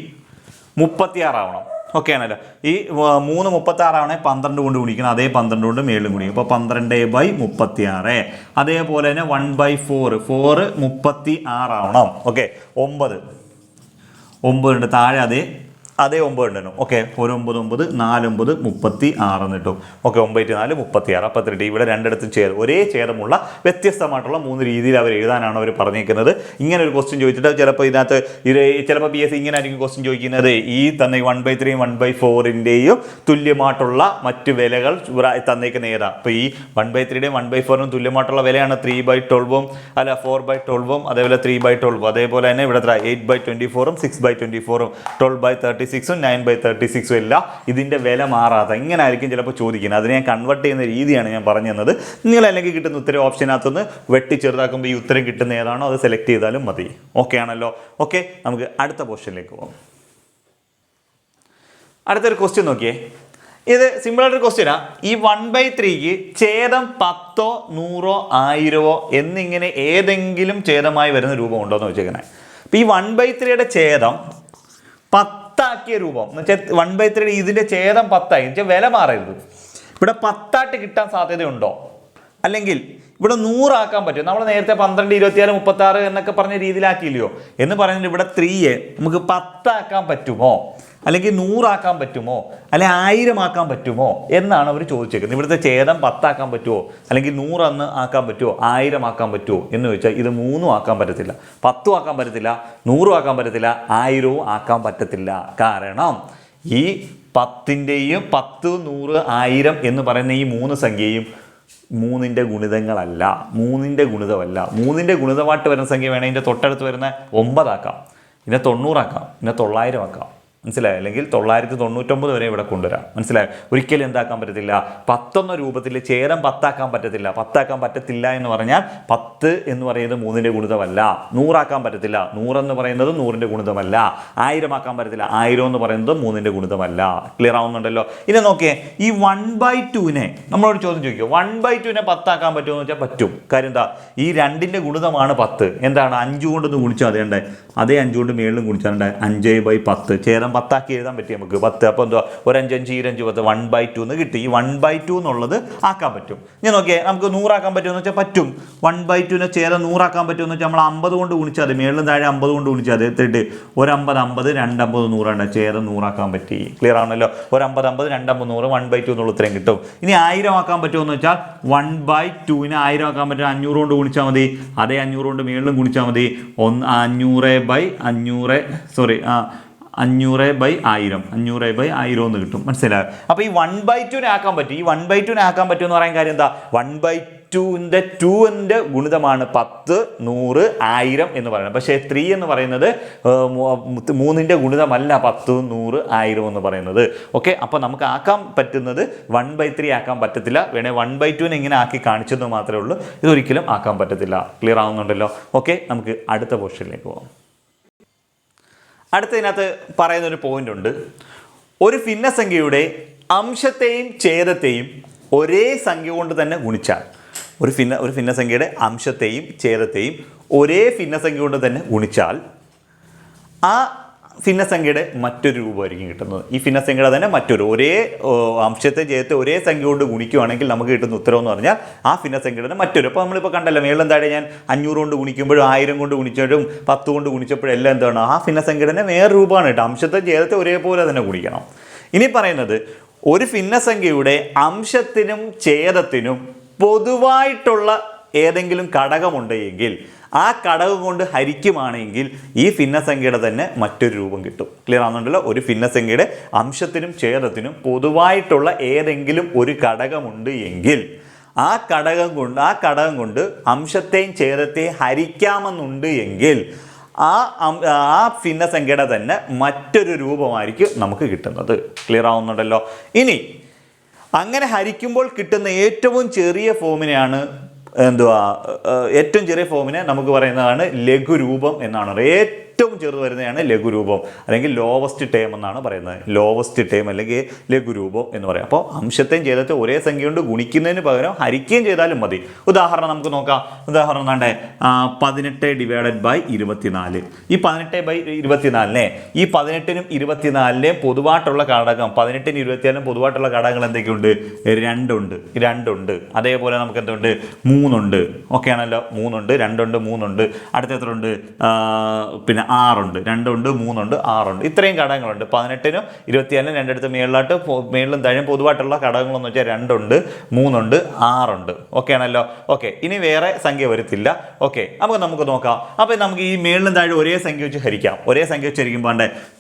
36 ആവണം. ഓക്കെ ആണല്ലോ. ഈ 3 36 ആവണേ 12 കൊണ്ട് ഗുണിക്കണം. അതേ 12 കൊണ്ട് മേളിലും ഗുണിക്കും. അപ്പോൾ 12/36. അതേപോലെ തന്നെ 1/4 36 ആവണം. ഓക്കെ 9 ഉണ്ട് താഴെ അതേ 9 ഉണ്ടല്ലോ. ഓക്കെ 1 9 9 4 9 36 എന്ന് കിട്ടും. ഓക്കെ 9 4 36. അപ്പോൾ 3 ഇവിടെ രണ്ടിടത്തും ഒരേ ഛേദമുള്ള വ്യത്യസ്തമായിട്ടുള്ള 3 രീതിയിൽ അവർ എഴുതാനാണ് അവർ പറഞ്ഞിരിക്കുന്നത്. ഇങ്ങനെ ഒരു ക്വസ്റ്റ്യൻ ചോദിച്ചിട്ട് ചിലപ്പോൾ ഇതിനകത്ത് ചിലപ്പോൾ PSC ഇങ്ങനെ ആയിരിക്കും ക്വസ്റ്റ്യൻ ചോദിക്കുന്നത്. ഈ തന്ന 1/3 1/4ൻ്റെയും തുല്യമായിട്ടുള്ള മറ്റ് വിലകൾ തന്നേക്കുന്ന ഏതാ? അപ്പോൾ ഈ 1/3യുടെയും 1/4നും തുല്യമായിട്ടുള്ള വിലയാണ് 3/12 അല്ല 4/12 അതേപോലെ 3/12. അതേപോലെ തന്നെ ഇവിടെ 8/24 6/24 12/36 9/36 ഇല്ല. ഇതിൻ്റെ വില മാറാതെ ഇങ്ങനെ ആയിരിക്കും ചിലപ്പോൾ ചോദിക്കുന്നത്. അതിനെ ഞാൻ കൺവേർട്ട് ചെയ്യുന്ന രീതിയാണ് ഞാൻ പറഞ്ഞു തന്നത്. നിങ്ങൾ അല്ലെങ്കിൽ കിട്ടുന്ന ഉത്തരം ഓപ്ഷനകത്തുനിന്ന് വെട്ടി ചെറുതാക്കുമ്പോൾ ഈ ഉത്തരം കിട്ടുന്ന ഏതാണോ അത് സെലക്ട് ചെയ്താലും മതി. ഓക്കെ ആണല്ലോ. ഓക്കെ നമുക്ക് അടുത്ത ക്വസ്റ്റ്യനിലേക്ക് പോകാം. അടുത്തൊരു ക്വസ്റ്റ്യൻ നോക്കിയേ. ഇത് സിമ്പിളായിട്ടൊരു ക്വസ്റ്റ്യനാ. ഈ 1/3ക്ക് ഛേദം 10 100 1000 എന്നിങ്ങനെ ഏതെങ്കിലും ഛേദമായി വരുന്ന രൂപം ഉണ്ടോ എന്ന് വെച്ചേക്കണേ. അപ്പോൾ ഈ 1/3യുടെ ഛേദം 10 ആക്കിയ രൂപം എന്ന് വെച്ചാൽ 1/3 ഇതിൻ്റെ ഛേദം 10 ആയി വെച്ചാൽ വില മാറരുത്. ഇവിടെ 10 കിട്ടാൻ സാധ്യതയുണ്ടോ? അല്ലെങ്കിൽ ഇവിടെ 100 ആക്കാൻ പറ്റും? നമ്മൾ നേരത്തെ 12 24 36 എന്നൊക്കെ പറഞ്ഞ രീതിയിലാക്കിയില്ലയോ എന്ന് പറയുന്നത്. ഇവിടെ 3 നമുക്ക് 10 ആക്കാൻ പറ്റുമോ? അല്ലെങ്കിൽ 100 ആക്കാൻ പറ്റുമോ? അല്ലെങ്കിൽ 1000 ആക്കാൻ പറ്റുമോ എന്നാണ് അവർ ചോദിച്ചേക്കുന്നത്. ഇവിടുത്തെ ഛേദം 10 ആക്കാൻ പറ്റുമോ? അല്ലെങ്കിൽ 100 എന്ന് ആക്കാൻ പറ്റുമോ? 1000 ആക്കാൻ പറ്റുമോ എന്ന് ചോദിച്ചാൽ ഇത് 3 ആക്കാൻ പറ്റത്തില്ല, 10 ആക്കാൻ പറ്റത്തില്ല, 100 ആക്കാൻ പറ്റത്തില്ല, 1000 ആക്കാൻ പറ്റത്തില്ല. കാരണം ഈ 10ൻ്റെയും 10 100 1000 എന്ന് പറയുന്ന ഈ 3 സംഖ്യയും 3ൻ്റെ ഗുണിതങ്ങളല്ല, 3ൻ്റെ ഗുണിതമല്ല. 3ൻ്റെ ഗുണിതമായിട്ട് വരുന്ന സംഖ്യ വേണമെങ്കിൽ ഇതിൻ്റെ തൊട്ടടുത്ത് വരുന്ന 9 ആക്കാം, ഇതിനെ 90 ആക്കാം, ഇതിനെ 900 ആക്കാം. മനസ്സിലായോ? അല്ലെങ്കിൽ 999 വരെ ഇവിടെ കൊണ്ടുവരാം. മനസ്സിലായോ? ഒരിക്കലും എന്താക്കാൻ പറ്റത്തില്ല, 10 എന്ന രൂപത്തിൽ ഛേദം 10 ആക്കാൻ പറ്റത്തില്ല. 10 ആക്കാൻ പറ്റത്തില്ല എന്ന് പറഞ്ഞാൽ 10 എന്ന് പറയുന്നത് 3ൻ്റെ ഗുണിതമല്ല. 100 ആക്കാൻ പറ്റത്തില്ല, 100 എന്ന് പറയുന്നത് 100ൻ്റെ ഗുണിതമല്ല. 1000 ആക്കാൻ പറ്റത്തില്ല, 1000 എന്ന് പറയുന്നത് 3ൻ്റെ ഗുണിതമല്ല. ക്ലിയർ ആവുന്നുണ്ടല്ലോ? ഇനി നോക്കിയേ, ഈ 1/2നെ നമ്മളോട് ചോദ്യം ചോദിക്കുക. 1/2നെ 10 ആക്കാൻ പറ്റുമോ എന്ന് വെച്ചാൽ പറ്റും. കാര്യം എന്താ, ഈ 2ൻ്റെ ഗുണിതമാണ് 10. എന്താണ് 5 കൊണ്ടൊന്ന് ഗുണിച്ചാൽ അതേണ്ടേ, അതേ 5 കൊണ്ട് മേളിലും ഗുണിച്ചാൽ 5/10 ഛേദം 10 ആക്കി എഴുതാൻ പറ്റി നമുക്ക്. 10 അപ്പോൾ എന്തുവാ, ഒരു 5 5 25 10 1/2 എന്ന് കിട്ടി. ഈ 1/2 എന്നുള്ളത് ആക്കാൻ പറ്റും. ഞാൻ നോക്കിയേ, നമുക്ക് 100 ആക്കാൻ പറ്റുമെന്ന് വെച്ചാൽ പറ്റും. 1/2നെ ഛേദം 100 ആക്കാൻ പറ്റുമെന്ന് വെച്ചാൽ നമ്മൾ 50 കൊണ്ട് ഗുണിച്ചാൽ മതി. മേളിലും താഴെ 50 കൊണ്ട് ഗുണിച്ചാൽ മതി. എത്തിട്ട് ഒരു 50 50 2 50 100 ഛേദം 100 ആക്കാൻ പറ്റി. ക്ലിയർ ആണല്ലോ? ഒരു 50 50 2 50 100 1/2 എന്നുള്ള ഉത്തരം കിട്ടും. ഇനി 1000 ആക്കാൻ പറ്റുമെന്ന് വെച്ചാൽ 1/2നെ 1000 ആക്കാൻ പറ്റും. 500 കൊണ്ട് ഗുണിച്ചാൽ മതി. അതേ 500 കൊണ്ട് മേളിലും ഗുണിച്ചാൽ മതി. 500/1000 എന്ന് കിട്ടും. മനസ്സിലായോ? അപ്പോൾ ഈ 1/2നെ ആക്കാൻ പറ്റും. ഈ 1/2നെ ആക്കാൻ പറ്റും എന്ന് പറയാൻ കാര്യം എന്താ, 1/2ൻ്റെ ഗുണിതമാണ് 10 100 1000 എന്ന് പറയുന്നത്. പക്ഷേ 3 എന്ന് പറയുന്നത് 3ൻ്റെ ഗുണിതമല്ല 10 100 1000 എന്ന് പറയുന്നത്. ഓക്കെ, അപ്പോൾ നമുക്ക് ആക്കാൻ പറ്റുന്നത് 1/3 ആക്കാൻ പറ്റത്തില്ല. വേണേൽ 1/2നെ ഇങ്ങനെ ആക്കി കാണിച്ചെന്ന് മാത്രമേ ഉള്ളൂ. ഇതൊരിക്കലും ആക്കാൻ പറ്റത്തില്ല. ക്ലിയർ ആവുന്നുണ്ടല്ലോ? ഓക്കെ, നമുക്ക് അടുത്ത ക്വസ്റ്റ്യനിലേക്ക് പോകാം. അടുത്തതിനകത്ത് പറയുന്നൊരു പോയിന്റ് ഉണ്ട്. ഒരു ഭിന്നസംഖ്യയുടെ അംശത്തെയും ഛേദത്തെയും ഒരേ സംഖ്യ കൊണ്ട് തന്നെ ഗുണിച്ചാൽ, ഒരു ഭിന്നസംഖ്യയുടെ അംശത്തെയും ഛേദത്തെയും ഒരേ ഭിന്നസംഖ്യ കൊണ്ട് തന്നെ ഗുണിച്ചാൽ ആ ഭിന്നസംഖ്യയുടെ മറ്റൊരു രൂപമായിരിക്കും കിട്ടുന്നത്. ഈ ഭിന്നസംഖ്യയുടെ തന്നെ മറ്റൊരു ഒരേ അംശത്തെ ചെയ്തിട്ട് ഒരേ സംഖ്യ കൊണ്ട് ഗുണിക്കുകയാണെങ്കിൽ നമുക്ക് കിട്ടുന്ന ഉത്തരം എന്ന് പറഞ്ഞാൽ ആ ഭിന്നസംഖ്യയുടെ മറ്റൊരു. അപ്പോൾ നമ്മളിപ്പോൾ കണ്ടല്ലോ, മേളിലും താഴെ ഞാൻ 500 കൊണ്ട് ഗുണിക്കുമ്പോഴും 1000 കൊണ്ട് ഗുണിച്ചപ്പോഴും 10 കൊണ്ട് ഗുണിച്ചപ്പോഴും എല്ലാം എന്താണ്, ആ ഭിന്നസംഖ്യയുടെ തന്നെ വേറെ രൂപമാണ് കേട്ടോ. അംശത്തെ ചെയ്തിട്ട് ഒരേപോലെ തന്നെ ഗുണിക്കണം. ഇനി പറയുന്നത് ഒരു ഭിന്നസംഖ്യയുടെ അംശത്തിനും ഛേദത്തിനും പൊതുവായിട്ടുള്ള ഏതെങ്കിലും ഘടകമുണ്ടെങ്കിൽ ആ ഘടകം കൊണ്ട് ഹരിക്കുവാണെങ്കിൽ ഈ ഭിന്നസംഖ്യയുടെ തന്നെ മറ്റൊരു രൂപം കിട്ടും. ക്ലിയർ ആവുന്നുണ്ടല്ലോ? ഒരു ഭിന്നസംഖ്യയുടെ അംശത്തിനും ഛേദത്തിനും പൊതുവായിട്ടുള്ള ഏതെങ്കിലും ഒരു ഘടകമുണ്ട് എങ്കിൽ ആ ഘടകം കൊണ്ട് അംശത്തെയും ഛേദത്തെയും ഹരിക്കാമെന്നുണ്ട് എങ്കിൽ ആ ഭിന്നസംഖ്യയുടെ തന്നെ മറ്റൊരു രൂപമായിരിക്കും നമുക്ക് കിട്ടുന്നത്. ക്ലിയർ ആവുന്നുണ്ടല്ലോ? ഇനി അങ്ങനെ ഹരിക്കുമ്പോൾ കിട്ടുന്ന ഏറ്റവും ചെറിയ ഫോമിനെയാണ് ഏറ്റവും ചെറിയ ഫോമിനെ നമുക്ക് പറയുന്നതാണ് ലഘുരൂപം എന്നാണ്. ഏറ്റവും ചെറുത് വരുന്നതാണ് ലഘുരൂപം, അല്ലെങ്കിൽ ലോവസ്റ്റ് ടേം എന്നാണ് പറയുന്നത്. ലോവസ്റ്റ് ടേം അല്ലെങ്കിൽ ലഘുരൂപം എന്ന് പറയും. അപ്പോൾ അംശത്തെയും ഛേദത്തെ ഒരേ സംഖ്യ കൊണ്ട് ഗുണിക്കുന്നതിന് പകരം ഹരിക്കുകയും ചെയ്താലും മതി. ഉദാഹരണം നമുക്ക് നോക്കാം. ഉദാഹരണം എന്താണ്ടേ, 18/24. ഈ 18/24 ഈ 18നും 24നെയും പൊതുവായിട്ടുള്ള ഘടകം, 18നും 24നും പൊതുവായിട്ടുള്ള ഘടകങ്ങൾ എന്തൊക്കെയുണ്ട്? 2 ഉണ്ട്. അതേപോലെ നമുക്ക് എന്തുണ്ട്? 3 ഉണ്ട്. ഓക്കെ ആണല്ലോ? 3 ഉണ്ട്, 2 ഉണ്ട്, 3 ഉണ്ട്. അടുത്ത എത്ര ഉണ്ട്? പിന്നെ 6 ഉണ്ട്. 2 ഉണ്ട്, 3 ഉണ്ട്, 6 ഉണ്ട്. ഇത്രയും ഘടകങ്ങളുണ്ട്. 18നും 24നും രണ്ടിടത്ത് മേളിലും താഴെയും പൊതുവായിട്ടുള്ള ഘടകങ്ങളെന്ന് വെച്ചാൽ 2 ഉണ്ട്, 3 ഉണ്ട്, 6 ഉണ്ട്. ഓക്കെ ആണല്ലോ? ഓക്കെ. ഇനി വേറെ സംഖ്യ വരത്തില്ല. ഓക്കെ, നമുക്ക് നോക്കാം. അപ്പോൾ നമുക്ക് ഈ മേളിലും താഴെ ഒരേ സംഖ്യ വെച്ച് ഹരിക്കാം. ഒരേ സംഖ്യ വെച്ച് ഹരിക്കുമ്പോൾ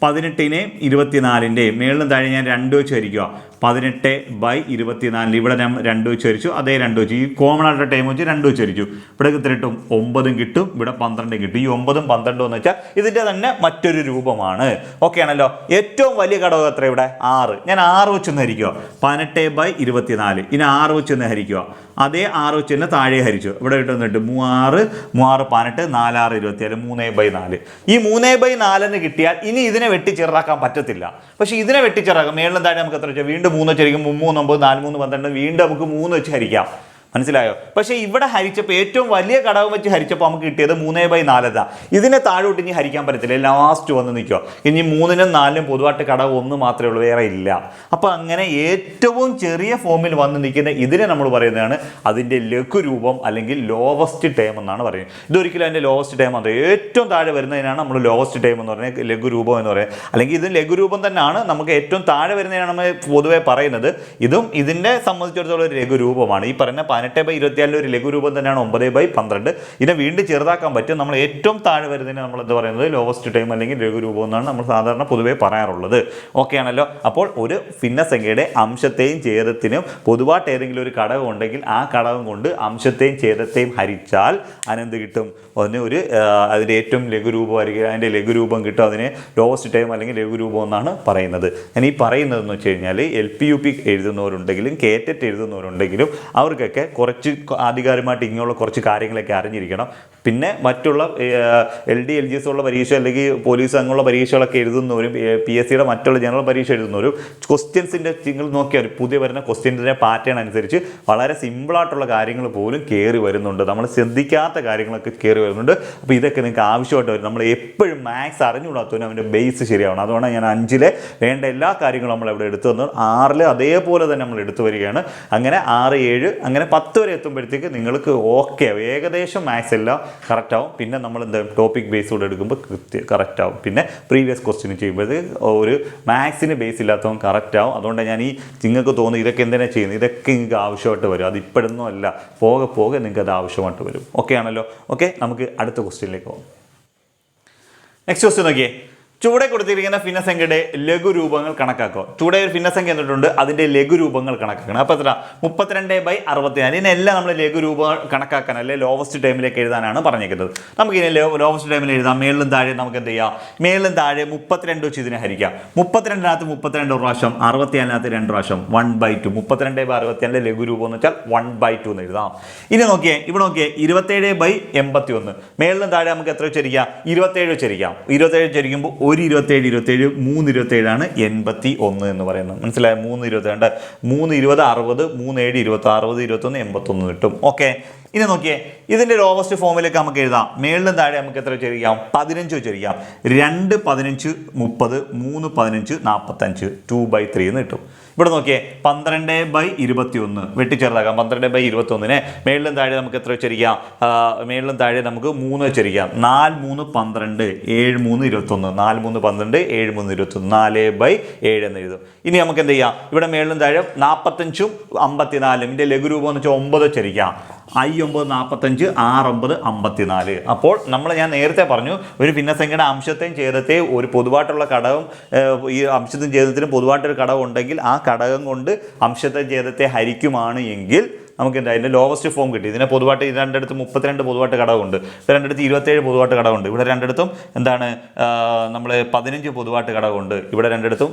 18നെയും 24ൻ്റെയും മേളിലും താഴെ ഞാൻ 2 വെച്ച് ഹരിക്കുക. 18/24 ഇവിടെ ഞാൻ 2 വെച്ച് ഹരിച്ചു, അതേ 2 വെച്ച് ഈ കോമൺ ആയിട്ട് ടൈം വെച്ച് 2 വെച്ച് ഹരിച്ചു. ഇവിടെ കിട്ടും 9 കിട്ടും, ഇവിടെ 12 കിട്ടും. ഈ 9ഉം 12 എന്ന് വെച്ചാൽ ഇതിൻ്റെ തന്നെ മറ്റൊരു രൂപമാണ്. ഓക്കെ ആണല്ലോ? ഏറ്റവും വലിയ ഘടകം എത്ര? ഇവിടെ 6. ഞാൻ 6 വെച്ചൊന്ന് ഹരിക്കുക. 18/24 ഇനി 6 വെച്ചൊന്ന് ഹരിക്കുക. അതേ 6 വെച്ച് തന്നെ താഴെ ഹരിച്ചു. ഇവിടെ കിട്ടുന്നുണ്ട് 3 18, 4 6 24, 3/4. ഈ 3/4 കിട്ടിയാൽ ഇനി ഇതിനെ വെട്ടിച്ചെറുതാക്കാൻ പറ്റത്തില്ല. പക്ഷേ ഇതിനെ വെട്ടിച്ചെറുതാക്കാം. മേളിലും താഴെ നമുക്ക് എത്ര വെച്ചാൽ വീണ്ടും 3 വെച്ച് ഹരിക്കും. 3 9 4 3 12 വീണ്ടും നമുക്ക് 3 വെച്ച് ഹരിക്കാം. മനസ്സിലായോ? പക്ഷേ ഇവിടെ ഹരിച്ചപ്പോൾ ഏറ്റവും വലിയ ഘടകം വെച്ച് ഹരിച്ചപ്പോൾ നമുക്ക് കിട്ടിയത് 3/4. ഇതിനെ താഴോട്ട് ഇനി ഹരിക്കാൻ പറ്റത്തില്ല, ലാസ്റ്റ് വന്ന് നിൽക്കുക. ഇനി 3നും 4നും പൊതുവായിട്ട് ഘടകം 1 മാത്രമേ ഉള്ളൂ, വേറെ ഇല്ല. അപ്പോൾ അങ്ങനെ ഏറ്റവും ചെറിയ ഫോമിൽ വന്ന് നിൽക്കുന്ന ഇതിനെ നമ്മൾ പറയുന്നതാണ് അതിൻ്റെ ലഘുരൂപം അല്ലെങ്കിൽ ലോവസ്റ്റ് ടേം എന്നാണ് പറയുന്നത്. ഇതൊരിക്കലും അതിൻ്റെ ലോവസ്റ്റ് ടേം ആണ്. ഏറ്റവും താഴെ വരുന്നതിനാണ് നമ്മൾ ലോവസ്റ്റ് ടേം എന്ന് പറയുന്നത്, ലഘുരൂപം എന്ന് പറയുന്നത്. അല്ലെങ്കിൽ ഇത് ലഘുരൂപം തന്നെയാണ്, നമുക്ക് ഏറ്റവും താഴെ വരുന്നതിനാണ് നമ്മൾ പൊതുവെ പറയുന്നത്. ഇതും ഇതിൻ്റെ സംബന്ധിച്ചിടത്തോളം ഒരു ലഘുരൂപമാണ്. ഈ പറയുന്ന 18/24 ഒരു ലഘുരൂപം തന്നെയാണ് 9/12. ഇതിനെ വീണ്ടും ചെറുതാക്കാൻ പറ്റും. നമ്മൾ ഏറ്റവും താഴെ വരുന്നതിന് നമ്മൾ എന്താ പറയുന്നത്? ലോവസ്റ്റ് ടൈം അല്ലെങ്കിൽ ലഘുരൂപം എന്നാണ് നമ്മൾ സാധാരണ പൊതുവെ പറയാറുള്ളത്. ഓക്കെ ആണല്ലോ? അപ്പോൾ ഒരു ഭിന്നസംഖ്യയുടെ അംശത്തെയും ഛേദത്തിനും പൊതുവായിട്ട് ഏതെങ്കിലും ഒരു ഘടകം ഉണ്ടെങ്കിൽ ആ ഘടകം കൊണ്ട് അംശത്തെയും ഛേദത്തെയും ഹരിച്ചാൽ അതിനെന്ത് കിട്ടും? അതിൻ്റെ ഏറ്റവും ലഘുരൂപമായിരിക്കും, അതിൻ്റെ ലഘുരൂപം കിട്ടും. അതിനെ ലോവസ്റ്റ് ടൈം അല്ലെങ്കിൽ ലഘുരൂപം എന്നാണ് പറയുന്നത്. ഞാൻ ഈ പറയുന്നതെന്ന് വെച്ച് കഴിഞ്ഞാൽ LP UP എഴുതുന്നവരുണ്ടെങ്കിലും കേറ്ററ്റ് എഴുതുന്നവരുണ്ടെങ്കിലും അവർക്കൊക്കെ കുറച്ച് ആധികാരികമായിട്ട് ഇങ്ങനെയുള്ള കുറച്ച് കാര്യങ്ങളൊക്കെ അറിഞ്ഞിരിക്കണം. പിന്നെ മറ്റുള്ള LD LGS ഉള്ള പരീക്ഷ അല്ലെങ്കിൽ പോലീസ് അങ്ങനെയുള്ള പരീക്ഷകളൊക്കെ എഴുതുന്നവരും PSCയുടെ മറ്റുള്ള ജനറൽ പരീക്ഷ എഴുതുന്നവരും ക്വസ്റ്റ്യൻസിൻ്റെ നിങ്ങൾ നോക്കിയാൽ പുതിയ വരുന്ന ക്വസ്റ്റ്യൻസിൻ്റെ പാറ്റേൺ അനുസരിച്ച് വളരെ സിമ്പിളായിട്ടുള്ള കാര്യങ്ങൾ പോലും കയറി വരുന്നുണ്ട്. നമ്മൾ ശ്രദ്ധിക്കാത്ത കാര്യങ്ങളൊക്കെ കയറി വരുന്നുണ്ട്. അപ്പോൾ ഇതൊക്കെ നിങ്ങൾക്ക് ആവശ്യമായിട്ട് വരും. നമ്മൾ എപ്പോഴും മാത്സ് അറിഞ്ഞുകൂടാത്തവനും അവൻ്റെ ബേസ് ശരിയാവണം. അതുകൊണ്ട് ഞാൻ 5ലെ വേണ്ട എല്ലാ കാര്യങ്ങളും നമ്മൾ ഇവിടെ എടുത്തു തന്നു. 6 അതേപോലെ തന്നെ നമ്മൾ എടുത്തു വരികയാണ്. അങ്ങനെ 6 7 അങ്ങനെ 10 വരെ എത്തുമ്പോഴത്തേക്ക് നിങ്ങൾക്ക് ഓക്കെ ഏകദേശം മാത്സ് എല്ലാം കറക്റ്റ് ആവും. പിന്നെ നമ്മൾ എന്താ ടോപ്പിക് ബേസ് കൂടെ എടുക്കുമ്പോൾ കറക്റ്റ് ആവും. പിന്നെ പ്രീവിയസ് ക്വസ്റ്റ്യൻ ചെയ്യുമ്പോഴത്തേക്ക് ഒരു മാത്സിന് ബേസ് ഇല്ലാത്തവൻ കറക്റ്റ് ആവും. അതുകൊണ്ട് ഞാൻ ഈ നിങ്ങൾക്ക് തോന്നുന്നു ഇതൊക്കെ എന്തിനാ ചെയ്യുന്നത്, ഇതൊക്കെ നിങ്ങൾക്ക് ആവശ്യമായിട്ട് വരും. അത് ഇപ്പോഴൊന്നും അല്ല, പോകെ പോകെ നിങ്ങൾക്ക് അത് ആവശ്യമായിട്ട് വരും. ഓക്കെ ആണല്ലോ? ഓക്കെ, നമുക്ക് അടുത്ത ക്വസ്റ്റ്യനിലേക്ക് പോകാം. നെക്സ്റ്റ് ക്വസ്റ്റ്യൻ നോക്കിയേ. ചുവടെ കൊടുത്തിരിക്കുന്ന ഭിന്നസംഖ്യയുടെ ലഘുരൂപങ്ങൾ കണക്കാക്കുക. ചുവടെ ഒരു ഭിന്നസംഖ്യ എന്നിട്ടുണ്ട്, അതിൻ്റെ ലഘുരൂപങ്ങൾ കണക്കാക്കണം. അപ്പോൾ എത്ര? 32/64. ഇതിനെല്ലാം നമ്മൾ ലഘുരൂപങ്ങൾ കണക്കാക്കാൻ അല്ലെ ലോവസ്റ്റ് ടൈമിലേക്ക് എഴുതാനാണ് പറഞ്ഞിരിക്കുന്നത്. നമുക്ക് ഇതിനെ ലോവസ്റ്റ് ടൈമിൽ എഴുതാം. മേളിലും താഴെ നമുക്ക് എന്ത് ചെയ്യാം? മേളിലും താഴെ 32 വെച്ച് ഇതിനെ ഹരിക്കാം. 32 32 പ്രാവശ്യം, 64 2 പ്രാവശ്യം, 1/2. 32/64 ലഘുരൂപം എന്ന് വെച്ചാൽ 1/2 എന്ന് എഴുതാം. ഇനി നോക്കിയേ, ഇവിടെ നോക്കിയേ 27/81. മേളിലും താഴെ നമുക്ക് എത്ര വെച്ചിരിക്കാം? 27 വെച്ചിരിക്കാം. 27 വെച്ചിരിക്കുമ്പോൾ 1 27 3 87 എന്ന് പറയുന്നത്. മനസ്സിലായോ? 3 27 3 20 60 3 7 26 60 21 81 കിട്ടും. ഓക്കെ, ഇനി നോക്കിയേ, ഇതിൻ്റെ ലോവസ്റ്റ് ഫോമിലേക്ക് നമുക്ക് എഴുതാം. മേളിലും താഴെ നമുക്ക് എത്ര വെച്ചിരിക്കാം? 15 വെച്ചിരിക്കാം. 2 15 30 3 15 45 2/3 എന്ന് കിട്ടും. ഇവിടെ നോക്കിയേ, 12/21 വെട്ടിച്ചേർത്താക്കാം. 12/21 മേളിലും താഴെ നമുക്ക് എത്ര വെച്ചിരിക്കാം? മേളിലും താഴെ നമുക്ക് 3 വെച്ചിരിക്കാം. 4 3 12 7 3 21 4 3 12 7 3 21 4/7 എന്ന് എഴുതും. ഇനി നമുക്ക് എന്ത് ചെയ്യാം? ഇവിടെ മേളിലും താഴെ 45 54 ഇതിൻ്റെ ലഘുരൂപം എന്ന് വെച്ചാൽ 9 വെച്ചിരിക്കാം. 9 45 6 54. അപ്പോൾ ഞാൻ നേരത്തെ പറഞ്ഞു, ഒരു ഭിന്നസംഖ്യയുടെ അംശത്തെയും ഛേദത്തെയും ഒരു പൊതുവായിട്ടുള്ള ഘടകം, ഈ അംശത്തിനും ഛേദത്തിനും പൊതുവായിട്ടൊരു ഘടകം ഉണ്ടെങ്കിൽ ആ ഘടകം കൊണ്ട് അംശത്തെ ഛേദത്തെ ഹരിക്കുമാണ് എങ്കിൽ നമുക്ക് എന്താ അതിൻ്റെ ലോവസ്റ്റ് ഫോം കിട്ടി. ഇതിനെ പൊതുവായിട്ട് രണ്ടിടത്തും 32 പൊതുവായിട്ട് ഘടകമുണ്ട്, രണ്ടിടത്ത് 27 പൊതുവായിട്ട് ഘടകമുണ്ട്, ഇവിടെ രണ്ടിടത്തും എന്താണ് നമ്മൾ 15 പൊതുവായിട്ട് ഘടകമുണ്ട്, ഇവിടെ രണ്ടിടത്തും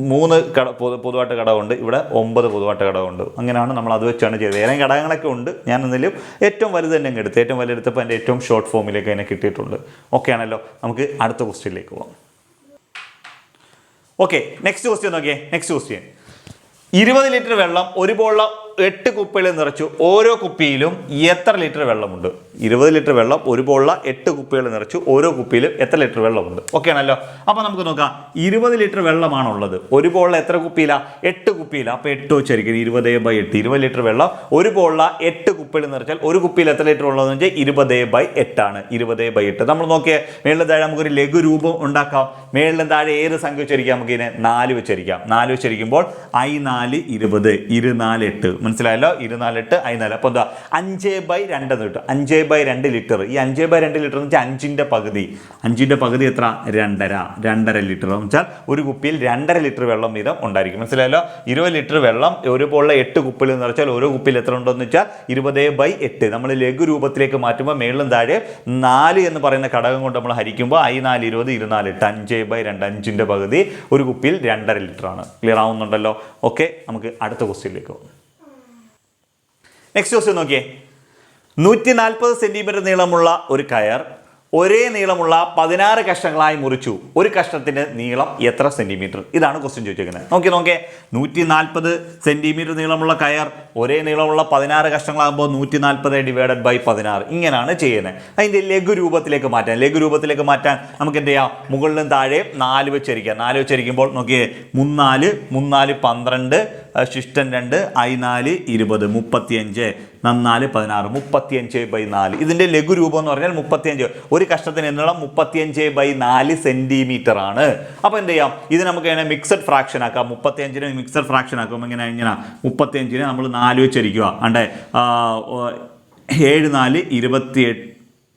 3 പൊതുവായിട്ട് ഘടകമുണ്ട്, ഇവിടെ 9 പൊതുവായിട്ട് ഘടകമുണ്ട്. അങ്ങനെയാണ് നമ്മൾ അത് വെച്ചാണ് ചെയ്തത്. ഏതെങ്കിലും ഘടകങ്ങളൊക്കെ ഉണ്ട്, ഞാൻ എന്നാലും ഏറ്റവും വലുത് തന്നെ അങ്ങ് എടുത്ത് ഏറ്റവും വലുതെടുത്തപ്പോൾ എൻ്റെ ഏറ്റവും ഷോർട്ട് ഫോമിലേക്ക് അതിനെ കിട്ടിയിട്ടുണ്ട്. ഓക്കെ ആണല്ലോ, നമുക്ക് അടുത്ത ക്വസ്റ്റ്യനിലേക്ക് പോകാം. ഓക്കെ, നെക്സ്റ്റ് ക്വസ്റ്റ്യൻ നോക്കിയേ. നെക്സ്റ്റ് ക്വസ്റ്റ്യൻ, 20 ലിറ്റർ വെള്ളം ഒരു ബോളിൽ 8 കുപ്പികളിൽ നിറച്ചു. ഓരോ കുപ്പിയിലും എത്ര ലിറ്റർ വെള്ളമുണ്ട്? 20 ലിറ്റർ വെള്ളം ഒരു ബോളിൽ 8 കുപ്പികളിൽ നിറച്ചു. ഓരോ കുപ്പിയിലും എത്ര ലിറ്റർ വെള്ളമുണ്ട്? ഓക്കെ ആണല്ലോ. അപ്പോൾ നമുക്ക് നോക്കാം, 20 ലിറ്റർ വെള്ളമാണുള്ളത്. ഒരു ബോളിൽ എത്ര കുപ്പിയിലാണ്? 8 കുപ്പിയിലാണ്. അപ്പോൾ 8 വെച്ചായിരിക്കും 20/8. 20 ലിറ്റർ വെള്ളം ഒരു ബോളിൽ 8 കുപ്പികളിൽ നിറച്ചാൽ ഒരു കുപ്പിയിൽ എത്ര ലിറ്റർ ഉള്ളതെന്ന് വെച്ചാൽ 20/8 ആണ്. 20/8. നമ്മൾ നോക്കിയാൽ മേളിലും താഴെ നമുക്കൊരു ലഘുരൂപം ഉണ്ടാക്കാം. മേളിലും താഴെ ഏത് സംഖ്യ വെച്ചിരിക്കാം? നമുക്ക് ഇതിനെ 4 വെച്ചിരിക്കാം. 4 വെച്ചിരിക്കുമ്പോൾ I4 20 24 8. മനസ്സിലായല്ലോ? 24 8 I4. അപ്പോൾ എന്താ 5/2 എന്ന് കിട്ടും. 5/2 ലിറ്റർ. ഈ 5/2 ലിറ്റർ എന്ന് വെച്ചാൽ 5ന്റെ പകുതി. 5ന്റെ പകുതി എത്ര? 2.5 ലിറ്റർ എന്ന് വെച്ചാൽ ഒരു കുപ്പിയിൽ 2.5 ലിറ്റർ വെള്ളം വീതം ഉണ്ടായിരിക്കും. മനസ്സിലായല്ലോ? 20 ലിറ്റർ വെള്ളം ഒരു ബോളിൽ 8 കുപ്പിയിൽ നിറച്ചാൽ ഓരോ കുപ്പിയിൽ എത്ര ഉണ്ടെന്ന് വെച്ചാൽ 20/8. നമ്മൾ ലഘു രൂപത്തിലേക്ക് മാറ്റുമ്പോൾ മേളിലും താഴെ 4 എന്ന് പറയുന്ന ഘടകം കൊണ്ട് നമ്മൾ ഹരിക്കുമ്പോൾ I4 20 24 8 5/2. 5ന്റെ പകുതി ഒരു കുപ്പിയിൽ 2.5 ലിറ്റർ ആണ്. ക്ലിയർ ആവുന്നുണ്ടല്ലോ? ഓക്കെ, നമുക്ക് അടുത്ത ക്വസ്റ്റ്യനിലേക്ക് പോകാം. നെക്സ്റ്റ് ക്വസ്റ്റ്യൻ നോക്കിയേ, 140 സെന്റിമീറ്റർ നീളമുള്ള ഒരു കയർ ഒരേ നീളമുള്ള 16 കഷ്ണങ്ങളായി മുറിച്ചു. ഒരു കഷ്ണത്തിന്റെ നീളം എത്ര സെന്റിമീറ്റർ? ഇതാണ് ക്വസ്റ്റ്യൻ ചോദിച്ചിരിക്കുന്നത്. നോക്കിയേ, 140 സെന്റിമീറ്റർ നീളമുള്ള കയർ ഒരേ നീളമുള്ള 16 കഷ്ണങ്ങളാകുമ്പോൾ 140/16. ഇങ്ങനെയാണ് ചെയ്യുന്നത്. അതിൻ്റെ ലഘുരൂപത്തിലേക്ക് മാറ്റാൻ നമുക്ക് എന്ത് ചെയ്യാം? മുകളിലും താഴെ 4 വെച്ചിരിക്കാം. 4 വെച്ചിരിക്കുമ്പോൾ നോക്കിയേ, 3 4 12 ശിഷ്ടൻ 2 I4 20 35 4 16 35/4. ഇതിൻ്റെ ലഘുരൂപം എന്ന് പറഞ്ഞാൽ 35. ഒരു കഷ്ണത്തിന് നീളം 35/4 സെന്റിമീറ്റർ ആണ്. അപ്പോൾ എന്ത് ചെയ്യാം? ഇത് നമുക്ക് എങ്ങനെ മിക്സഡ് ഫ്രാക്ഷൻ ആക്കാം? 35നെ മിക്സഡ് ഫ്രാക്ഷൻ ആക്കുമ്പോൾ ഇങ്ങനെ 35നെ നമ്മൾ 4 വെച്ചിരിക്കുക. അണ്ടേ 7 4 28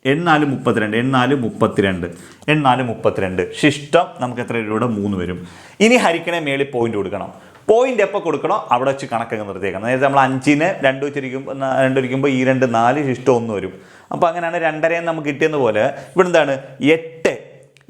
8 4 32 8 4 32. ശിഷ്ടം നമുക്ക് എത്ര രൂപയുടെ 3 വരും. ഇനി ഹരിക്കണേ മേളിൽ പോയിന്റ് കൊടുക്കണം. പോയിന്റ് എപ്പോൾ കൊടുക്കണോ അവിടെ വെച്ച് കണക്കങ്ങ് നിർത്തിയേക്കണം. അതായത് നമ്മൾ 5നെ 2 വെച്ചിരിക്കുമ്പോൾ ഈ 2 4 ശിഷ്ടം 1 വരും. അപ്പോൾ അങ്ങനെയാണ് 2.5 നമുക്ക് കിട്ടിയെന്ന് പോലെ ഇവിടെ എന്താണ് 8.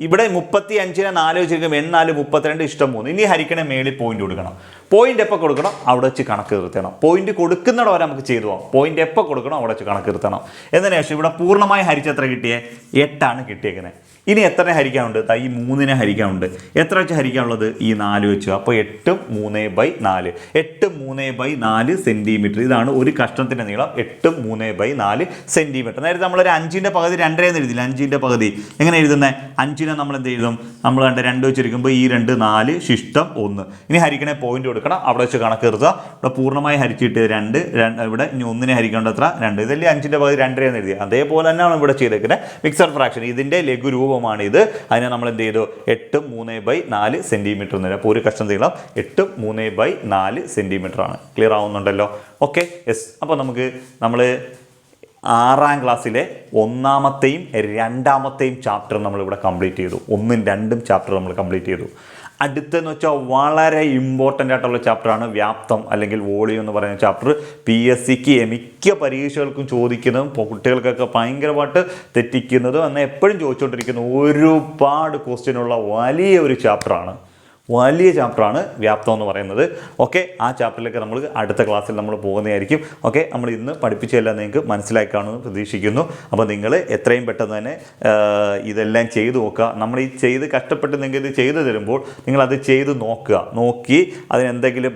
ഇവിടെ 35നെ 4 വെച്ചിരിക്കുമ്പോൾ 8 4 32 ഇഷ്ടം 3. ഇനി ഹരിക്കണേ മേളിൽ പോയിന്റ് കൊടുക്കണം. പോയിന്റ് എപ്പോൾ കൊടുക്കണം അവിടെ വെച്ച് കണക്ക് നിർത്തണം. പോയിന്റ് കൊടുക്കുന്നിടം വരെ നമുക്ക് ചെയ്തു പോകാം. പോയിന്റ് എപ്പോൾ കൊടുക്കണം അവിടെ വെച്ച് കണക്ക് നിർത്തണം. എന്നതിന് ശേഷം ഇവിടെ പൂർണ്ണമായി ഹരിച്ചെത്ര കിട്ടിയേ? 8 കിട്ടിയേക്കുന്നത്. ഇനി എത്ര ഹരിക്കാനുണ്ട്? ഈ 3നെ ഹരിക്കാനുണ്ട്. എത്ര വെച്ച് ഹരിക്കാനുള്ളത്? ഈ 4 വെച്ച്. അപ്പോൾ 8 3/4. 8 3/4 സെന്റിമീറ്റർ. ഇതാണ് ഒരു കഷ്ണത്തിന്റെ നീളം. 8 3/4 സെന്റിമീറ്റർ. നേരത്തെ നമ്മളൊരു 5ന്റെ പകുതി 2.5 എന്ന് എഴുതില്ല. 5ന്റെ പകുതി എങ്ങനെ എഴുതുന്നത്? 5നെ നമ്മൾ എന്ത് എഴുതും? നമ്മൾ 2 വെച്ചിരിക്കുമ്പോൾ ഈ 2 4 ശിഷ്ടം 1. ഇനി ഹരിക്കണേ പോയിന്റ് കൊടുക്കണം. അവിടെ വെച്ച് കണക്ക് നിർത്തുക. ഇവിടെ പൂർണ്ണമായി ഹരിച്ചിട്ട് 2 ഇവിടെ 1നെ ഹരിക്കേണ്ട എത്ര? 2. ഇതല്ലേ 5ന്റെ പകുതി 2.5 എന്ന് എഴുതി. അതേപോലെ തന്നെയാണ് ഇവിടെ ചെയ്തേക്കുന്നത്. മിക്സഡ് ഫ്രാക്ഷൻ ഇതിന്റെ ലഘുരൂപമാണിത്. അതിനെ നമ്മൾ എന്ത് ചെയ്തു? 8 3/4 സെന്റിമീറ്റർ എന്ന്. അപ്പോൾ ഒരു കഷ്ണം നീളം 8 3/4 സെന്റിമീറ്റർ ആണ്. ക്ലിയർ ആവുന്നുണ്ടല്ലോ? Okay, yes. അപ്പോൾ നമ്മൾ 6ാം ക്ലാസ്സിലെ 1ാമത്തെയും 2ാമത്തെയും ചാപ്റ്റർ നമ്മളിവിടെ കംപ്ലീറ്റ് ചെയ്തു. 1ഉം 2ഉം ചാപ്റ്റർ നമ്മൾ കംപ്ലീറ്റ് ചെയ്തു. അടുത്തെന്ന് വെച്ചാൽ വളരെ ഇമ്പോർട്ടൻ്റ് ആയിട്ടുള്ള ചാപ്റ്ററാണ് വ്യാപ്തം അല്ലെങ്കിൽ വോളിയം എന്ന് പറയുന്ന ചാപ്റ്റർ. PSCക്ക് മിക്ക പരീക്ഷകൾക്കും ചോദിക്കുന്നതും കുട്ടികൾക്കൊക്കെ ഭയങ്കരമായിട്ട് തെറ്റിക്കുന്നതും എന്നാൽ എപ്പോഴും ചോദിച്ചുകൊണ്ടിരിക്കുന്ന ഒരുപാട് ക്വസ്റ്റ്യനുള്ള വലിയ ഒരു ചാപ്റ്ററാണ്. വലിയ ചാപ്റ്ററാണ് വ്യാപ്തം എന്ന് പറയുന്നത്. ഓക്കെ, ആ ചാപ്റ്ററിലേക്ക് നമ്മൾ അടുത്ത ക്ലാസ്സിൽ നമ്മൾ പോകുന്നതായിരിക്കും. ഓക്കെ, നമ്മൾ ഇന്ന് പഠിപ്പിച്ചതെല്ലാം നിങ്ങൾക്ക് മനസ്സിലായി കാണുമെന്ന് പ്രതീക്ഷിക്കുന്നു. അപ്പോൾ നിങ്ങൾ എത്രയും പെട്ടെന്ന് തന്നെ ഇതെല്ലാം ചെയ്തു നോക്കുക. നമ്മൾ ഈ ചെയ്ത് കഷ്ടപ്പെട്ട് നിങ്ങൾക്ക് ഇത് ചെയ്തു തരുമ്പോൾ നിങ്ങളത് ചെയ്ത് നോക്കി അതിനെന്തെങ്കിലും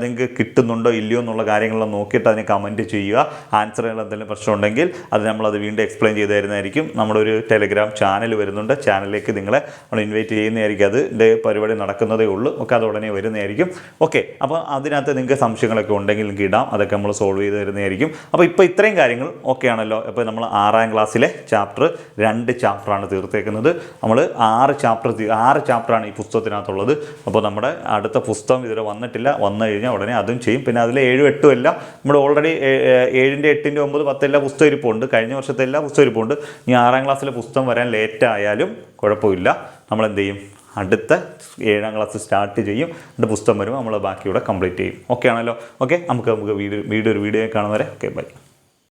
നിങ്ങൾക്ക് കിട്ടുന്നുണ്ടോ ഇല്ലയോ എന്നുള്ള കാര്യങ്ങളെല്ലാം നോക്കിയിട്ട് അതിനെ കമൻറ്റ് ചെയ്യുക. ആൻസറുകൾ എന്തെങ്കിലും പ്രശ്നമുണ്ടെങ്കിൽ അത് നമ്മളത് വീണ്ടും എക്സ്പ്ലെയിൻ ചെയ്ത് തരുന്നതായിരിക്കും. നമ്മുടെ ഒരു ടെലിഗ്രാം ചാനൽ വരുന്നുണ്ട്, ചാനലിലേക്ക് നിങ്ങളെ നമ്മൾ ഇൻവൈറ്റ് ചെയ്യുന്നതായിരിക്കും. അതിൻ്റെ പരിപാടി നടക്കുന്നതേ ഉള്ളൂ. ഓക്കെ, അത് ഉടനെ വരുന്നതായിരിക്കും. ഓക്കെ, അപ്പോൾ അതിനകത്ത് നിങ്ങൾക്ക് സംശയങ്ങളൊക്കെ ഉണ്ടെങ്കിൽ നിങ്ങൾക്ക് ഇടാം, അതൊക്കെ നമ്മൾ സോൾവ് ചെയ്ത് തരുന്നതായിരിക്കും. അപ്പോൾ ഇപ്പോൾ ഇത്രയും കാര്യങ്ങൾ ഓക്കെ ആണല്ലോ. അപ്പോൾ നമ്മൾ 6ാം ക്ലാസ്സിലെ ചാപ്റ്റർ 2 ചാപ്റ്ററാണ് തീർത്തേക്കുന്നത്. നമ്മൾ 6 ചാപ്റ്ററാണ് ഈ പുസ്തകത്തിനകത്തുള്ളത്. അപ്പോൾ നമ്മുടെ അടുത്ത പുസ്തകം ഇതുവരെ വന്നിട്ടില്ല, വന്നു കഴിഞ്ഞാൽ ഉടനെ അതും ചെയ്യും. പിന്നെ അതിൽ 7, 8 എല്ലാം നമ്മൾ ഓൾറെഡി 7ൻ്റെ 8ൻ്റെ 9, 10 എല്ലാ പുസ്തകം ഇരിപ്പുണ്ട്. കഴിഞ്ഞ വർഷത്തെ എല്ലാ പുസ്തകം ഇരിപ്പുണ്ട്. ഇനി 6ാം ക്ലാസ്സിലെ പുസ്തകം വരാൻ ലേറ്റ് ആയാലും കുഴപ്പമില്ല. നമ്മളെന്ത് ചെയ്യും, അടുത്ത 7ാം ക്ലാസ് സ്റ്റാർട്ട് ചെയ്യും. എൻ്റെ പുസ്തകം വരുമ്പോൾ നമ്മൾ ബാക്കിയൂടെ കംപ്ലീറ്റ് ചെയ്യും. ഓക്കെ ആണല്ലോ. ഓക്കെ, നമുക്ക് വീഡിയോ കാണുന്നവരെ ഓക്കെ, ബൈ.